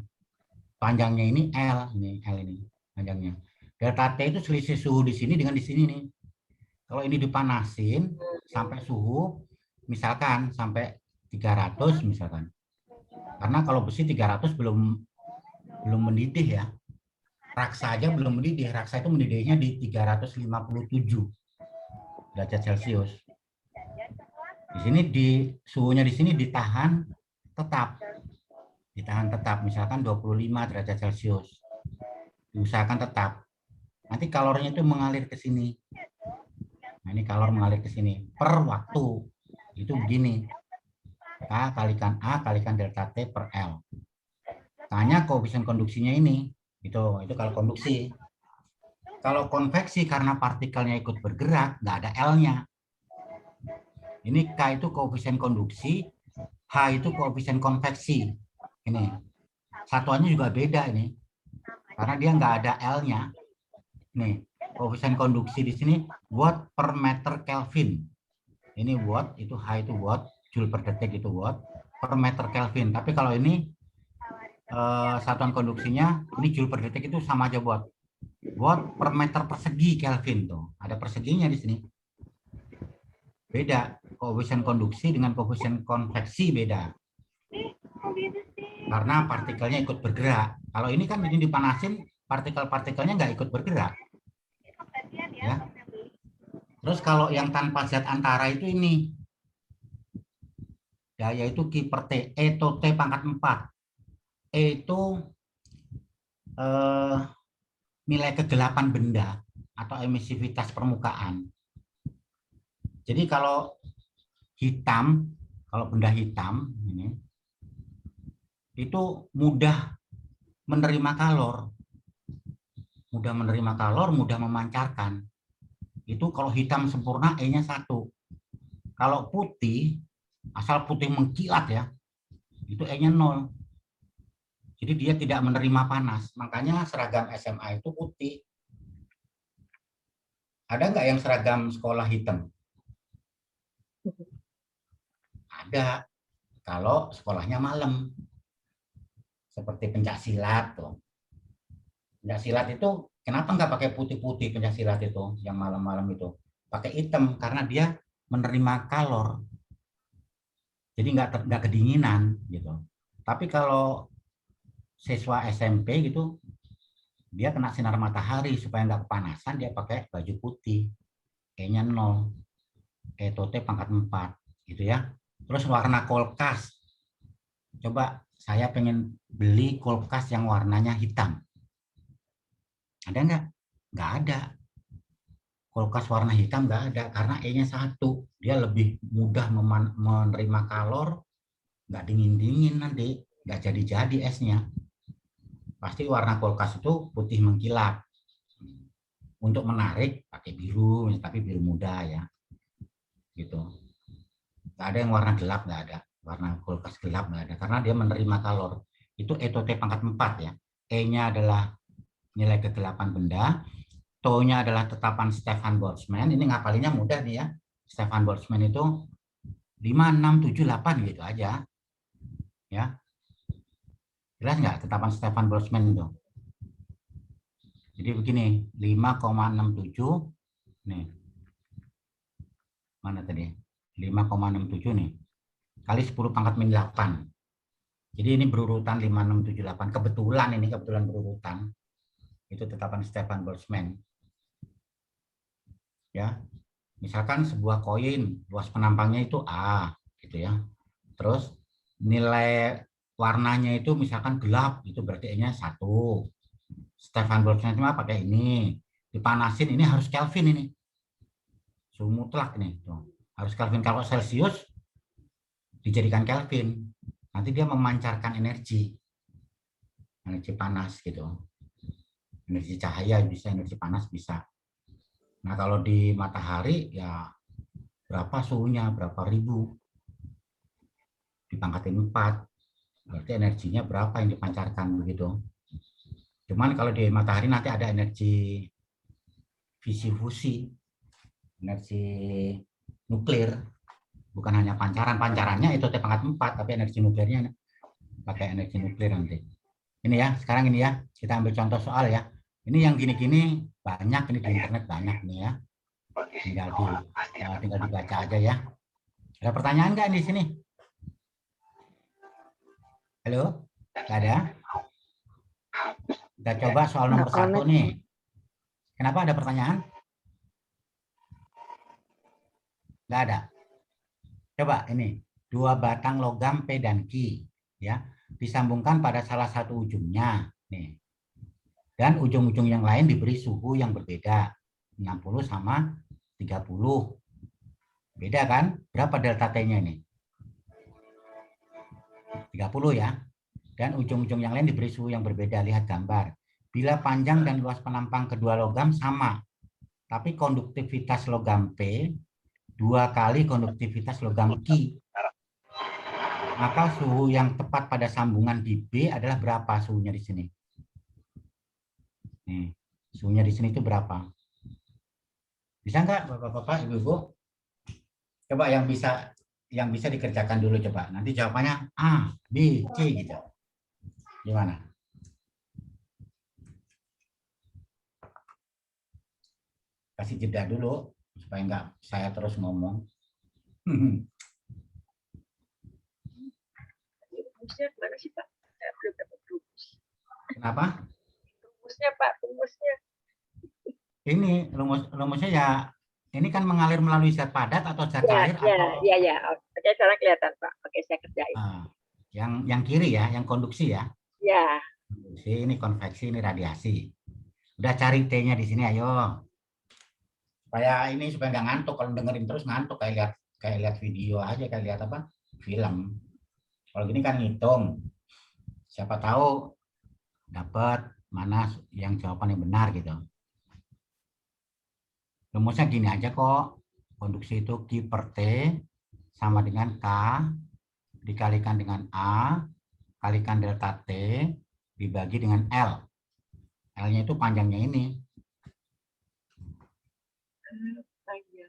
Panjangnya ini L ini panjangnya. Delta T itu selisih suhu di sini dengan di sini nih. Kalau ini dipanasin sampai suhu misalkan sampai 300 misalkan. Karena kalau besi 300 belum mendidih ya. Raksa aja belum mendidih. Raksa itu mendidihnya di 357 derajat Celcius. Di sini suhunya di sini ditahan tetap. Ditahan tetap misalkan 25 derajat Celcius. Diusahakan tetap. Nanti kalornya itu mengalir ke sini. Nah, ini kalor mengalir ke sini per waktu. Itu begini. K kalikan A kalikan delta T per L. Tanya koefisien konduksinya ini. Itu kalau konduksi. Kalau konveksi karena partikelnya ikut bergerak, nggak ada L-nya. Ini K itu koefisien konduksi, H itu koefisien konveksi. Ini satuannya juga beda ini. Karena dia nggak ada L-nya. Nih, koefisien konduksi di sini watt per meter Kelvin. Ini watt, itu H itu watt, joule per detik itu watt per meter Kelvin. Tapi kalau ini satuan konduksinya ini joule per detik itu sama aja watt per meter persegi Kelvin tuh. Ada perseginya di sini. Beda. Koefisien konduksi dengan koefisien konveksi beda. Karena partikelnya ikut bergerak. Kalau ini kan ini dipanasin, partikel-partikelnya nggak ikut bergerak. Ya. Terus kalau yang tanpa zat antara itu ini. Ya, yaitu Q per T. E atau T pangkat 4. E itu nilai kegelapan benda atau emisivitas permukaan. Jadi kalau hitam, kalau benda hitam ini itu mudah menerima kalor, mudah memancarkan. Itu kalau hitam sempurna E-nya 1. Kalau putih, asal putih mengkilat ya, itu E-nya 0. Jadi dia tidak menerima panas. Makanya seragam SMA itu putih. Ada nggak yang seragam sekolah hitam? Ada. Kalau sekolahnya malam. Seperti pencak silat tuh. Pencak silat itu kenapa nggak pakai putih-putih pencak silat itu yang malam-malam itu? Pakai hitam karena dia menerima kalor. Jadi nggak kedinginan gitu. Tapi kalau siswa SMP gitu, dia kena sinar matahari supaya nggak kepanasan, dia pakai baju putih. E-nya 0. E atau T pangkat 4 gitu ya. Terus warna kulkas. Coba saya pengen beli kulkas yang warnanya hitam. Ada nggak? Nggak ada. Kulkas warna hitam nggak ada karena E-nya 1. Dia lebih mudah menerima kalor, nggak dingin-dingin nanti, nggak jadi-jadi esnya. Pasti warna kulkas itu putih mengkilat. Untuk menarik pakai biru, tapi biru muda ya. Gitu. Nggak ada yang warna gelap, nggak ada. Warna kulkas gelap nggak ada karena dia menerima kalor. Itu E atau T pangkat 4 ya. E-nya adalah nilai kegelapan benda, To-nya adalah tetapan Stefan Boltzmann. Ini ngapalinnya mudah nih ya. Stefan Boltzmann itu 5, 6, 7, 8 gitu aja. Ya. Jelas nggak tetapan Stefan Boltzmann itu? Jadi begini, 5,67 nih. Mana tadi? 5,67 nih. Kali 10 pangkat min 8. Jadi ini berurutan 5, 6, 7, 8. Kebetulan berurutan. Itu tetapan Stefan Boltzmann. Ya. Misalkan sebuah koin, luas penampangnya itu A, gitu ya. Terus nilai warnanya itu misalkan gelap, itu berarti E-nya 1. Stefan Boltzmann cuma pakai ini. Dipanasin, ini harus Kelvin ini. Suhu mutlak nih. Tuh. Harus Kelvin. Kalau Celsius, dijadikan Kelvin. Nanti dia memancarkan energi. Energi panas gitu. Energi cahaya bisa, energi panas bisa. Nah kalau di matahari ya berapa suhunya, berapa ribu. Dipangkatin 4. Berarti energinya berapa yang dipancarkan begitu. Cuman kalau di matahari nanti ada energi fisi fusi, energi nuklir, bukan hanya pancarannya itu T pangkat 4, tapi energi nuklirnya pakai energi nuklir nanti. Ini ya, sekarang ini ya, kita ambil contoh soal ya. Ini yang gini-gini banyak, ini di internet banyak nih ya. Tinggal dibaca aja ya. Ada pertanyaan nggak di sini? Halo? Nggak ada? Kita coba soal nomor 1 nih. Kenapa ada pertanyaan? Nggak ada. Coba ini, 2 batang logam P dan Q ya, disambungkan pada salah satu ujungnya nih. Dan ujung-ujung yang lain diberi suhu yang berbeda, 60 sama 30. Beda kan? Berapa delta T-nya ini? 30 ya. Dan ujung-ujung yang lain diberi suhu yang berbeda. Lihat gambar. Bila panjang dan luas penampang kedua logam sama, tapi konduktivitas logam P 2 kali konduktivitas logam Q, maka suhu yang tepat pada sambungan di B adalah berapa suhunya di sini? Nih, suhunya di sini itu berapa? Bisa nggak Bapak-bapak, Ibu-ibu? Coba yang bisa dikerjakan dulu coba. Nanti jawabannya A, B, C gitu. Gimana? Kasih jeda dulu supaya nggak saya terus ngomong. Rumusnya mana sih Pak? Saya belum dapat rumus. Kenapa? Rumusnya Pak, rumusnya. Ini rumusnya ya, ini kan mengalir melalui zat padat atau zat cair atau Ya. Oke, sekarang kelihatan Pak. Oke, saya kerjain. yang kiri ya, yang konduksi ya. Ya. Konduksi, ini konveksi, ini radiasi. Udah cari T-nya di sini, ayo. Supaya nggak ngantuk. Kalau dengerin terus ngantuk, kayak lihat video aja, kayak lihat apa? Film. Kalau gini kan ngitung. Siapa tahu dapat mana yang jawaban yang benar gitu. Rumusnya gini aja kok. Konduksi itu Q per T sama dengan K dikalikan dengan A kalikan delta T dibagi dengan L. L-nya itu panjangnya ini. Panjangnya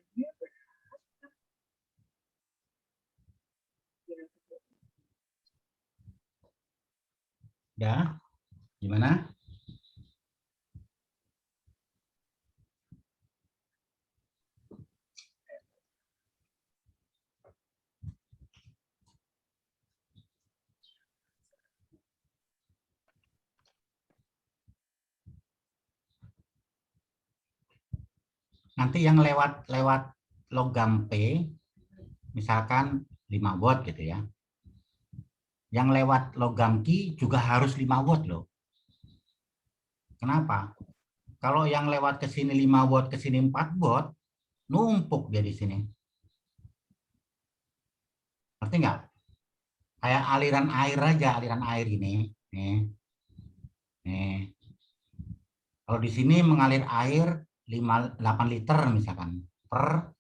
Ya, gimana? Nanti yang lewat logam P, misalkan 5 watt gitu ya. Yang lewat logam Q juga harus 5 watt loh. Kenapa? Kalau yang lewat ke sini 5 watt, ke sini 4 watt, numpuk dia di sini. Ngerti nggak? Kayak aliran air aja, aliran air ini. Nih. Kalau di sini mengalir air 8 liter misalkan per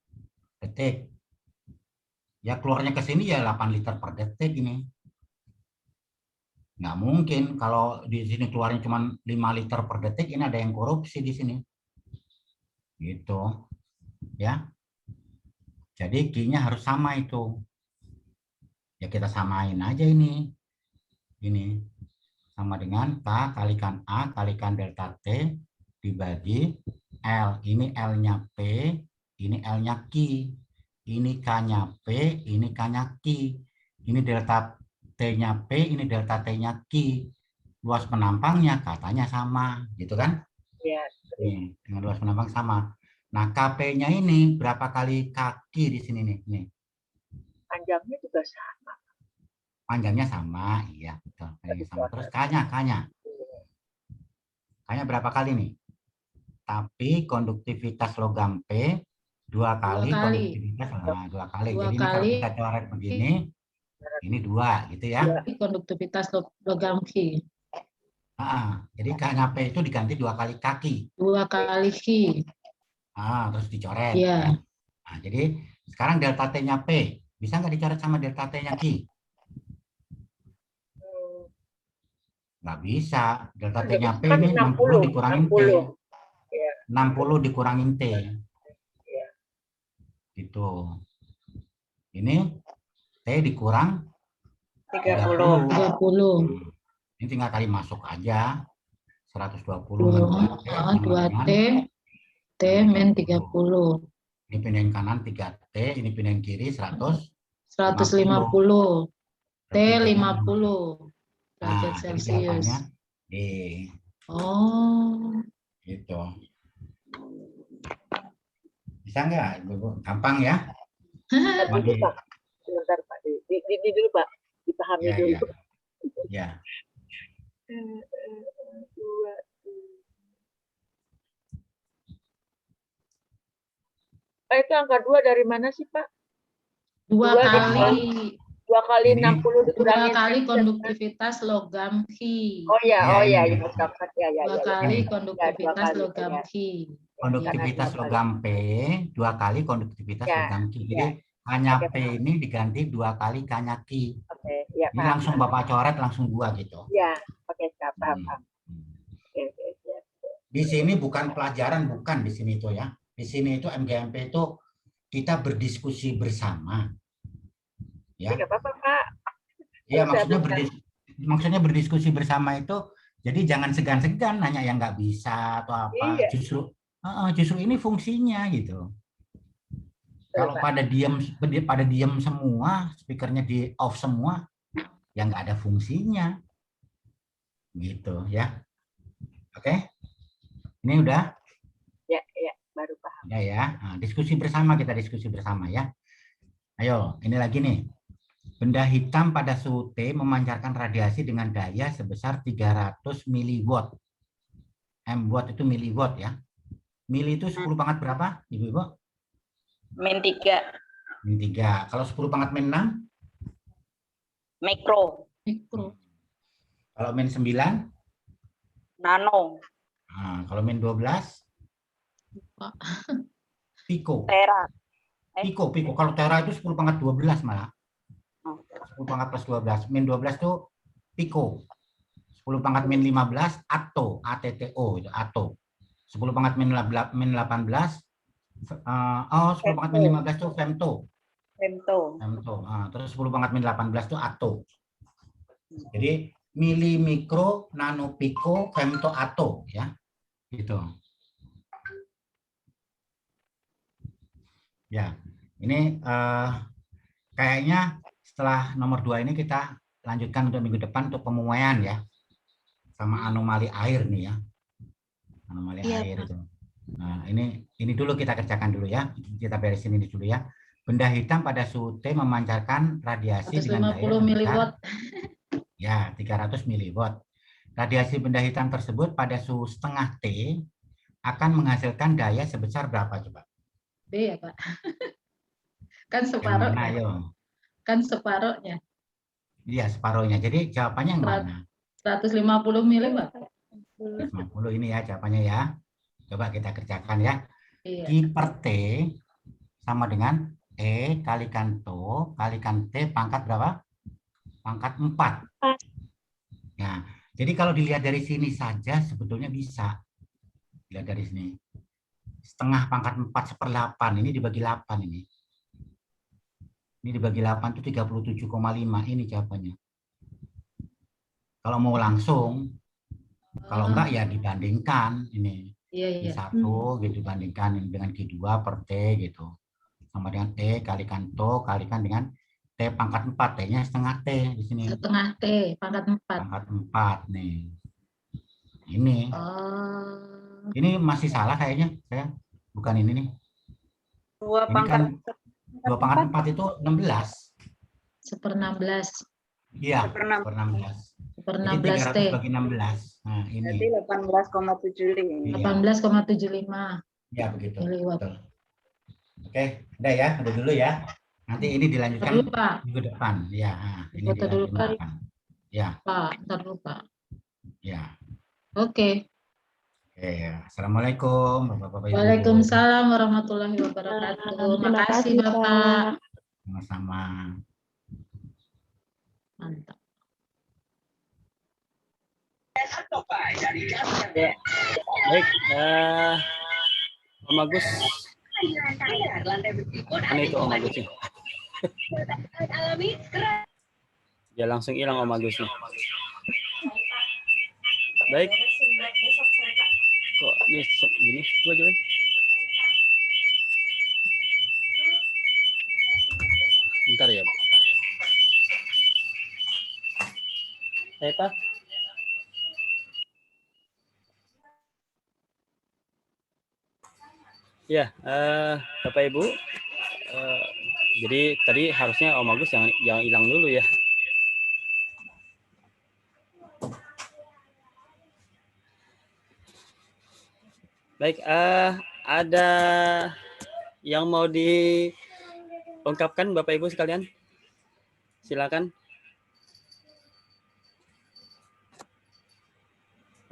detik. Ya keluarnya ke sini ya 8 liter per detik ini. Nggak mungkin kalau di sini keluarnya cuma 5 liter per detik, ini ada yang korupsi di sini. Gitu. Ya. Jadi Q-nya harus sama itu. Ya kita samain aja ini. Ini sama dengan K kalikan A kalikan delta T dibagi L. Ini L-nya P, ini L-nya Q. Ini K-nya P, ini K-nya Q. Ini delta T-nya P, ini delta T-nya Q. Luas penampangnya katanya sama, gitu kan? Ya. Nih, dengan luas penampang sama. Nah, KP-nya ini berapa kali kaki di sini nih? Panjangnya juga sama. Panjangnya sama, iya betul. Panjangnya sama. Terus K-nya. K-nya berapa kali nih? Tapi konduktivitas logam P 2 kali konduktivitas, nah, 2 kali. Jadi ini kalau kita coret begini, ini 2 gitu ya. Konduktivitas logam Q. Jadi K-nya P itu diganti 2 kali kaki. 2 kali Q. Terus dicoret. Iya. Nah, jadi sekarang delta T-nya P. Bisa nggak dicoret sama delta T-nya Q? Nggak bisa. Delta T-nya P ini 60 dikurangin T. 60 dikurangin T. Gitu. Ini T dikurang 30. Ini tinggal kali masuk aja. 120 kan 2T, T min 30. Ini pindahin kanan 3T, ini pindahin kiri 150. T 50 derajat Jadi Celcius. jawabannya D. Oh. Gitu. Bisa nggak, Ibu? Gampang ya? Sebentar Pak, di dulu Pak, dipahami dulu. Ya. Itu angka 2 dari mana sih Pak? 2 kali 60 2 dikurangin kali konduktivitas logam Q. Oh ya. 2 kali konduktivitas logam Q. Konduktivitas logam P 2 kali konduktivitas logam Q. Jadi K-nya P ini diganti 2 kali K-nya Q. Ini langsung Bapak coret langsung 2 gitu. Ya, paham. Di sini bukan pelajaran, bukan di sini itu ya. Di sini itu MGMP itu kita berdiskusi bersama. Ya. Tidak apa-apa Pak. Iya, maksudnya berdiskusi bersama itu, jadi jangan segan-segan nanya yang nggak bisa atau apa. Iya. Justru ini fungsinya gitu. Kalau pada diam semua, speakernya di off semua, ya nggak ada fungsinya. Gitu ya. Oke. Ini udah? Ya, baru paham. Ya. Nah, diskusi bersama, kita diskusi bersama ya. Ayo, ini lagi nih. Benda hitam pada suhu T memancarkan radiasi dengan daya sebesar 300 miliwatt. M-watt itu miliwatt ya. Mili itu 10 pangkat berapa, Ibu-Ibu? -3. Min 3. Kalau 10 pangkat min 6? Mikro. Kalau min 9? Nano. Nah, kalau min 12? Piko. Tera. Piko. Kalau tera itu 10 pangkat 12 malah. 10 pangkat plus 12. Min 12 itu piko. 10 pangkat min 15 atto. ATTO itu atto. 10 pangkat min 18 10 pangkat min 15 itu femto. Terus 10 pangkat min 18 itu atto. Jadi mili, mikro, nano, piko, femto, atto ya. Gitu. Ya, ini kayaknya setelah nomor 2 ini kita lanjutkan untuk minggu depan untuk pemumuaian ya. Sama anomali air nih ya. Anomali air itu. Nah, ini dulu kita kerjakan dulu ya. Kita beresin ini dulu ya. Benda hitam pada suhu T memancarkan radiasi dengan daya 150 miliwatt. Ya, 300 miliwatt. Radiasi benda hitam tersebut pada suhu setengah T akan menghasilkan daya sebesar berapa coba? B ya, Pak. Kan Yang mana, separuhnya. ayo? Kan separuhnya. Iya, separuhnya. Jadi jawabannya yang mana? 150 miliwatt. 150 ini ya jawabannya ya. Coba kita kerjakan ya. Iya. Q per T sama dengan E kalikan TO kalikan T pangkat berapa? Pangkat 4. Ya, jadi kalau dilihat dari sini saja sebetulnya bisa. Lihat dari sini. Setengah pangkat 4 1/8. Ini dibagi 8 ini. Ini dibagi 8 itu 37,5. Ini jawabannya. Kalau mau langsung, kalau enggak ya dibandingkan ini. Iya. Q1 gitu dibandingkan dengan Q2 per T gitu. Sama dengan E kalikan TO kalikan dengan T pangkat 4. T-nya setengah T di sini. Setengah T pangkat 4. Pangkat 4 nih. Ini. Ini masih salah kayaknya saya. Bukan ini nih. 2 Ini kan 2 pangkat 4 itu 16. 1/16. Iya, 1/16. 1/16 T. 300 bagi 16. Nah, ini. Jadi 18,75. 18,75. Ya, begitu. Miliwatt. Betul. Oke, udah ya, udah dulu ya. Nanti ini dilanjutkan Dulu, Pak. minggu depan. Ya, ini Foto dulu, dilanjutkan Pak. depan. Ya. Pak, ntar dulu, Pak. Ya. Oke. Oke, assalamualaikum Bapak-bapak Ibu. Waalaikumsalam warahmatullahi wabarakatuh. Terima kasih, Bapak. Sama-sama. Mantap. Baik, Om Agus. Mana itu Om Agus? Ya langsung hilang Om Agus nih. Baik. Kok ini gini? Coba coba. Bentar ya. Pak. Ya, Bapak Ibu. Jadi tadi harusnya Om Agus jangan hilang dulu ya. Baik, ada yang mau diungkapkan Bapak Ibu sekalian? Silakan.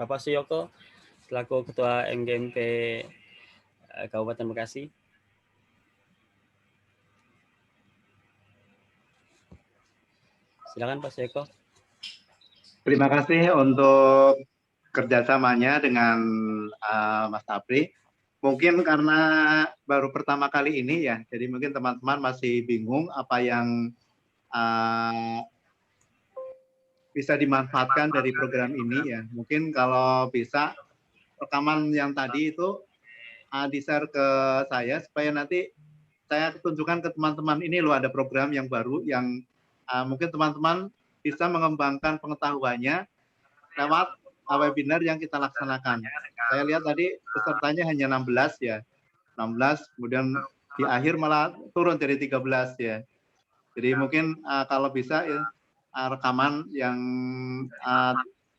Bapak Suyoko, selaku Ketua MGMP Kabupaten Bekasi. Silakan Pak Suyoko. Terima kasih untuk kerjasamanya dengan Mas Apri. Mungkin karena baru pertama kali ini ya, jadi mungkin teman-teman masih bingung apa yang bisa dimanfaatkan dari program ini ya. Mungkin kalau bisa rekaman yang tadi itu di-share ke saya supaya nanti saya tunjukkan ke teman-teman, ini loh ada program yang baru yang mungkin teman-teman bisa mengembangkan pengetahuannya lewat webinar yang kita laksanakan. Saya lihat tadi pesertanya hanya 16 ya. 16, kemudian di akhir malah turun jadi 13 ya. Jadi mungkin kalau bisa ya, rekaman yang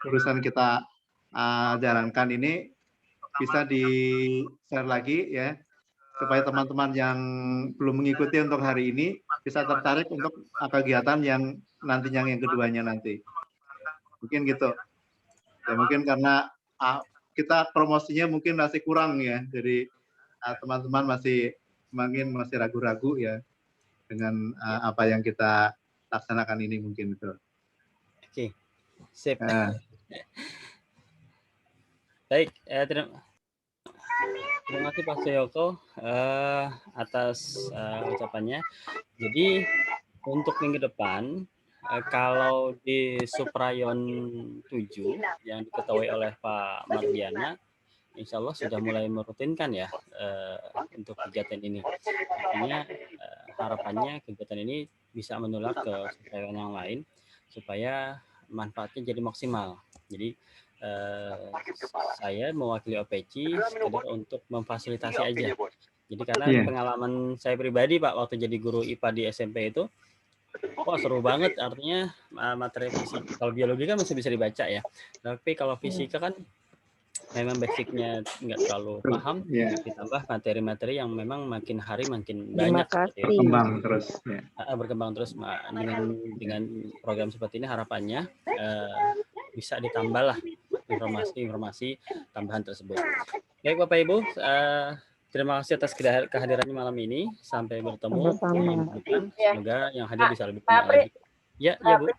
jurusan kita jalankan ini bisa di-share lagi ya, supaya teman-teman yang belum mengikuti untuk hari ini bisa tertarik untuk kegiatan yang nantinya yang keduanya nanti. Mungkin gitu. Ya mungkin karena kita promosinya mungkin masih kurang ya, jadi teman-teman masih ragu-ragu ya dengan apa yang kita laksanakan ini mungkin itu. Oke, sip. Baik, terima kasih Pak Suyoko atas ucapannya. Jadi untuk minggu depan, kalau di Suprayon 7 yang diketahui oleh Pak Mardiana, insya Allah sudah mulai merutinkan ya untuk kegiatan ini. Artinya harapannya kegiatan ini bisa menular ke Suprayon yang lain supaya manfaatnya jadi maksimal. Jadi saya mewakili OPC sekedar untuk memfasilitasi aja. Jadi karena pengalaman saya pribadi Pak waktu jadi guru IPA di SMP itu, wah seru banget, artinya materi fisika. Kalau biologi kan masih bisa dibaca ya, tapi kalau fisika kan memang basicnya nggak terlalu paham, ditambah materi-materi yang memang makin hari makin banyak. Berkembang terus. Berkembang terus dengan program seperti ini harapannya bisa ditambahlah informasi tambahan tersebut. Baik Bapak Ibu, terima kasih atas kehadirannya malam ini. Sampai bertemu di minggu depan. Semoga yang hadir bisa lebih banyak lagi. Ya Bu.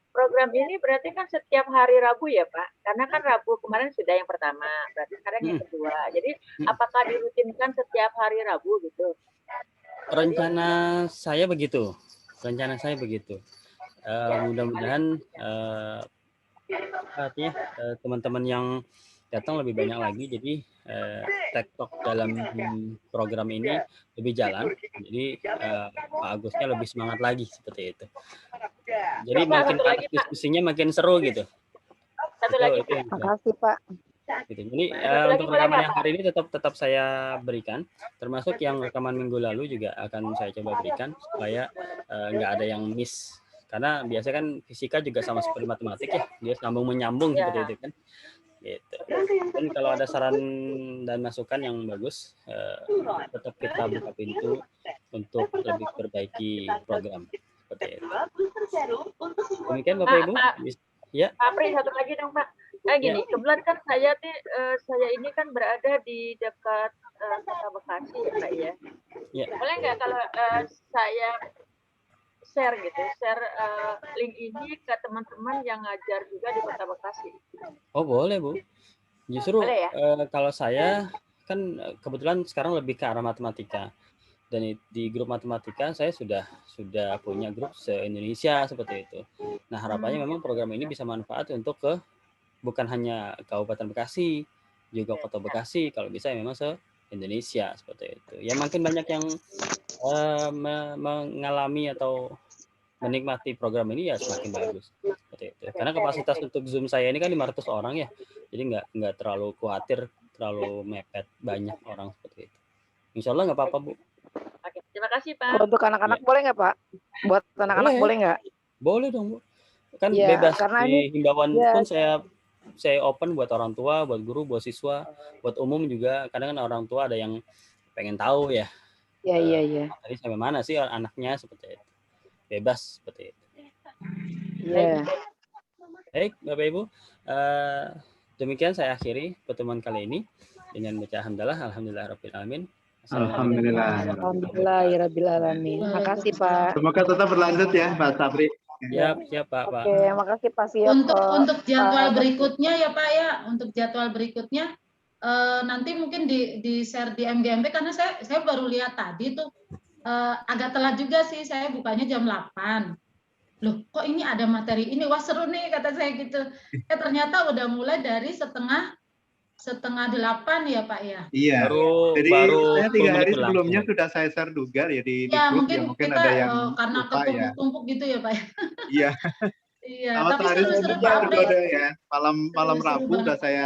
Program ini berarti kan setiap hari Rabu ya Pak? Karena kan Rabu kemarin sudah yang pertama, berarti sekarang yang kedua. Jadi apakah dirutinkan setiap hari Rabu gitu? Rencana saya begitu. Mudah-mudahan artinya teman-teman yang datang lebih banyak lagi, jadi TikTok dalam program ini lebih jalan, jadi Pak Agusnya lebih semangat lagi seperti itu. Jadi makin diskusinya makin seru gitu. Terima kasih Pak. Gitu. Jadi untuk rekaman yang hari ini tetap saya berikan, termasuk yang rekaman minggu lalu juga akan saya coba berikan supaya nggak ada yang miss. Karena biasanya kan fisika juga sama seperti matematik ya, dia sambung menyambung seperti itu kan. Gitu. Dan kalau ada saran dan masukan yang bagus, tetap kita buka pintu untuk lebih perbaiki program seperti itu. Demikian Bapak Ibu. Ya. Pak Pri, satu lagi dong Pak. Gini, kebetulan kan saya ini kan berada di dekat Kota Bekasi ya Pak ya. Boleh nggak kalau saya share link ini ke teman-teman yang ngajar juga di Kota Bekasi? Oh boleh Bu. Justru boleh, ya? Kalau saya kan kebetulan sekarang lebih ke arah matematika, dan di grup matematika saya sudah punya grup se-Indonesia seperti itu. Nah harapannya memang program ini bisa manfaat untuk bukan hanya Kabupaten Bekasi, juga Kota Bekasi, kalau bisa memang se-Indonesia seperti itu. Ya makin banyak yang mengalami atau menikmati program ini ya semakin bagus seperti itu. Karena kapasitas untuk Zoom saya ini kan 500 orang ya, jadi nggak terlalu khawatir terlalu mepet banyak orang seperti itu. Insya Allah nggak apa-apa Bu. Oke, terima kasih Pak. Untuk anak-anak boleh nggak Pak? Buat anak-anak boleh nggak? Boleh dong Bu. Kan ya, bebas karena di himbauan pun saya open buat orang tua, buat guru, buat siswa, buat umum juga. Kadang kan orang tua ada yang pengen tahu ya. Iya. Tadi sampai mana sih anaknya seperti itu. Bebas seperti itu. Iya. Baik Bapak Ibu, demikian saya akhiri pertemuan kali ini dengan baca alhamdulillahirabbil alamin. Alhamdulillahirabbil alamin. Makasih Pak. Semoga tetap berlanjut ya Pak Sapri. Siap Pak. Oke, makasih Pak Suyoko. Untuk jadwal berikutnya ya Pak ya, untuk jadwal berikutnya nanti mungkin di share di MGMP, karena saya baru lihat tadi tuh agak telat juga sih, saya bukanya jam 8. Loh, kok ini ada materi ini? Wah, seru nih kata saya gitu. Ternyata udah mulai dari setengah 7:30 ya Pak ya? Iya. Jadi baru saya 10 3 hari menit sebelumnya berlangsung. sudah saya share juga ya di Ya grup ya, mungkin mungkin kita ada yang karena lupa ya. ketumpuk-tumpuk gitu ya Pak ya. Iya. Iya, Sama tapi sehari seru-seru sebelumnya Pak kan Apri. ada ya, malam Seru Rabu banget. udah saya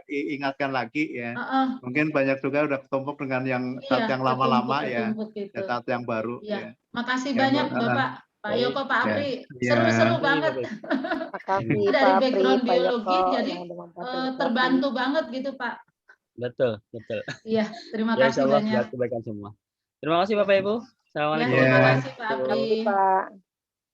ingatkan lagi ya. Heeh. Mungkin banyak juga udah ketumpuk dengan yang saat Iya, yang lama-lama ya, ketumpuk gitu. saat yang baru Iya. ya. Makasih Ya, banyak Bu. Bapak, Pak Baik. Yoko, Pak Ya. Apri. Iya. Seru-seru banget. Makasih Dari Pak Apri, background Pak biologi Yoko jadi yang udah memfasilitasi. terbantu banget gitu Pak. Betul, betul. Iya, terima Ya, kasih insya Allah banyak. buat kebaikan semua. Terima kasih Bapak Ibu. Ya, Assalamualaikum. terima Iya. kasih Pak Apri. Makasih Pak.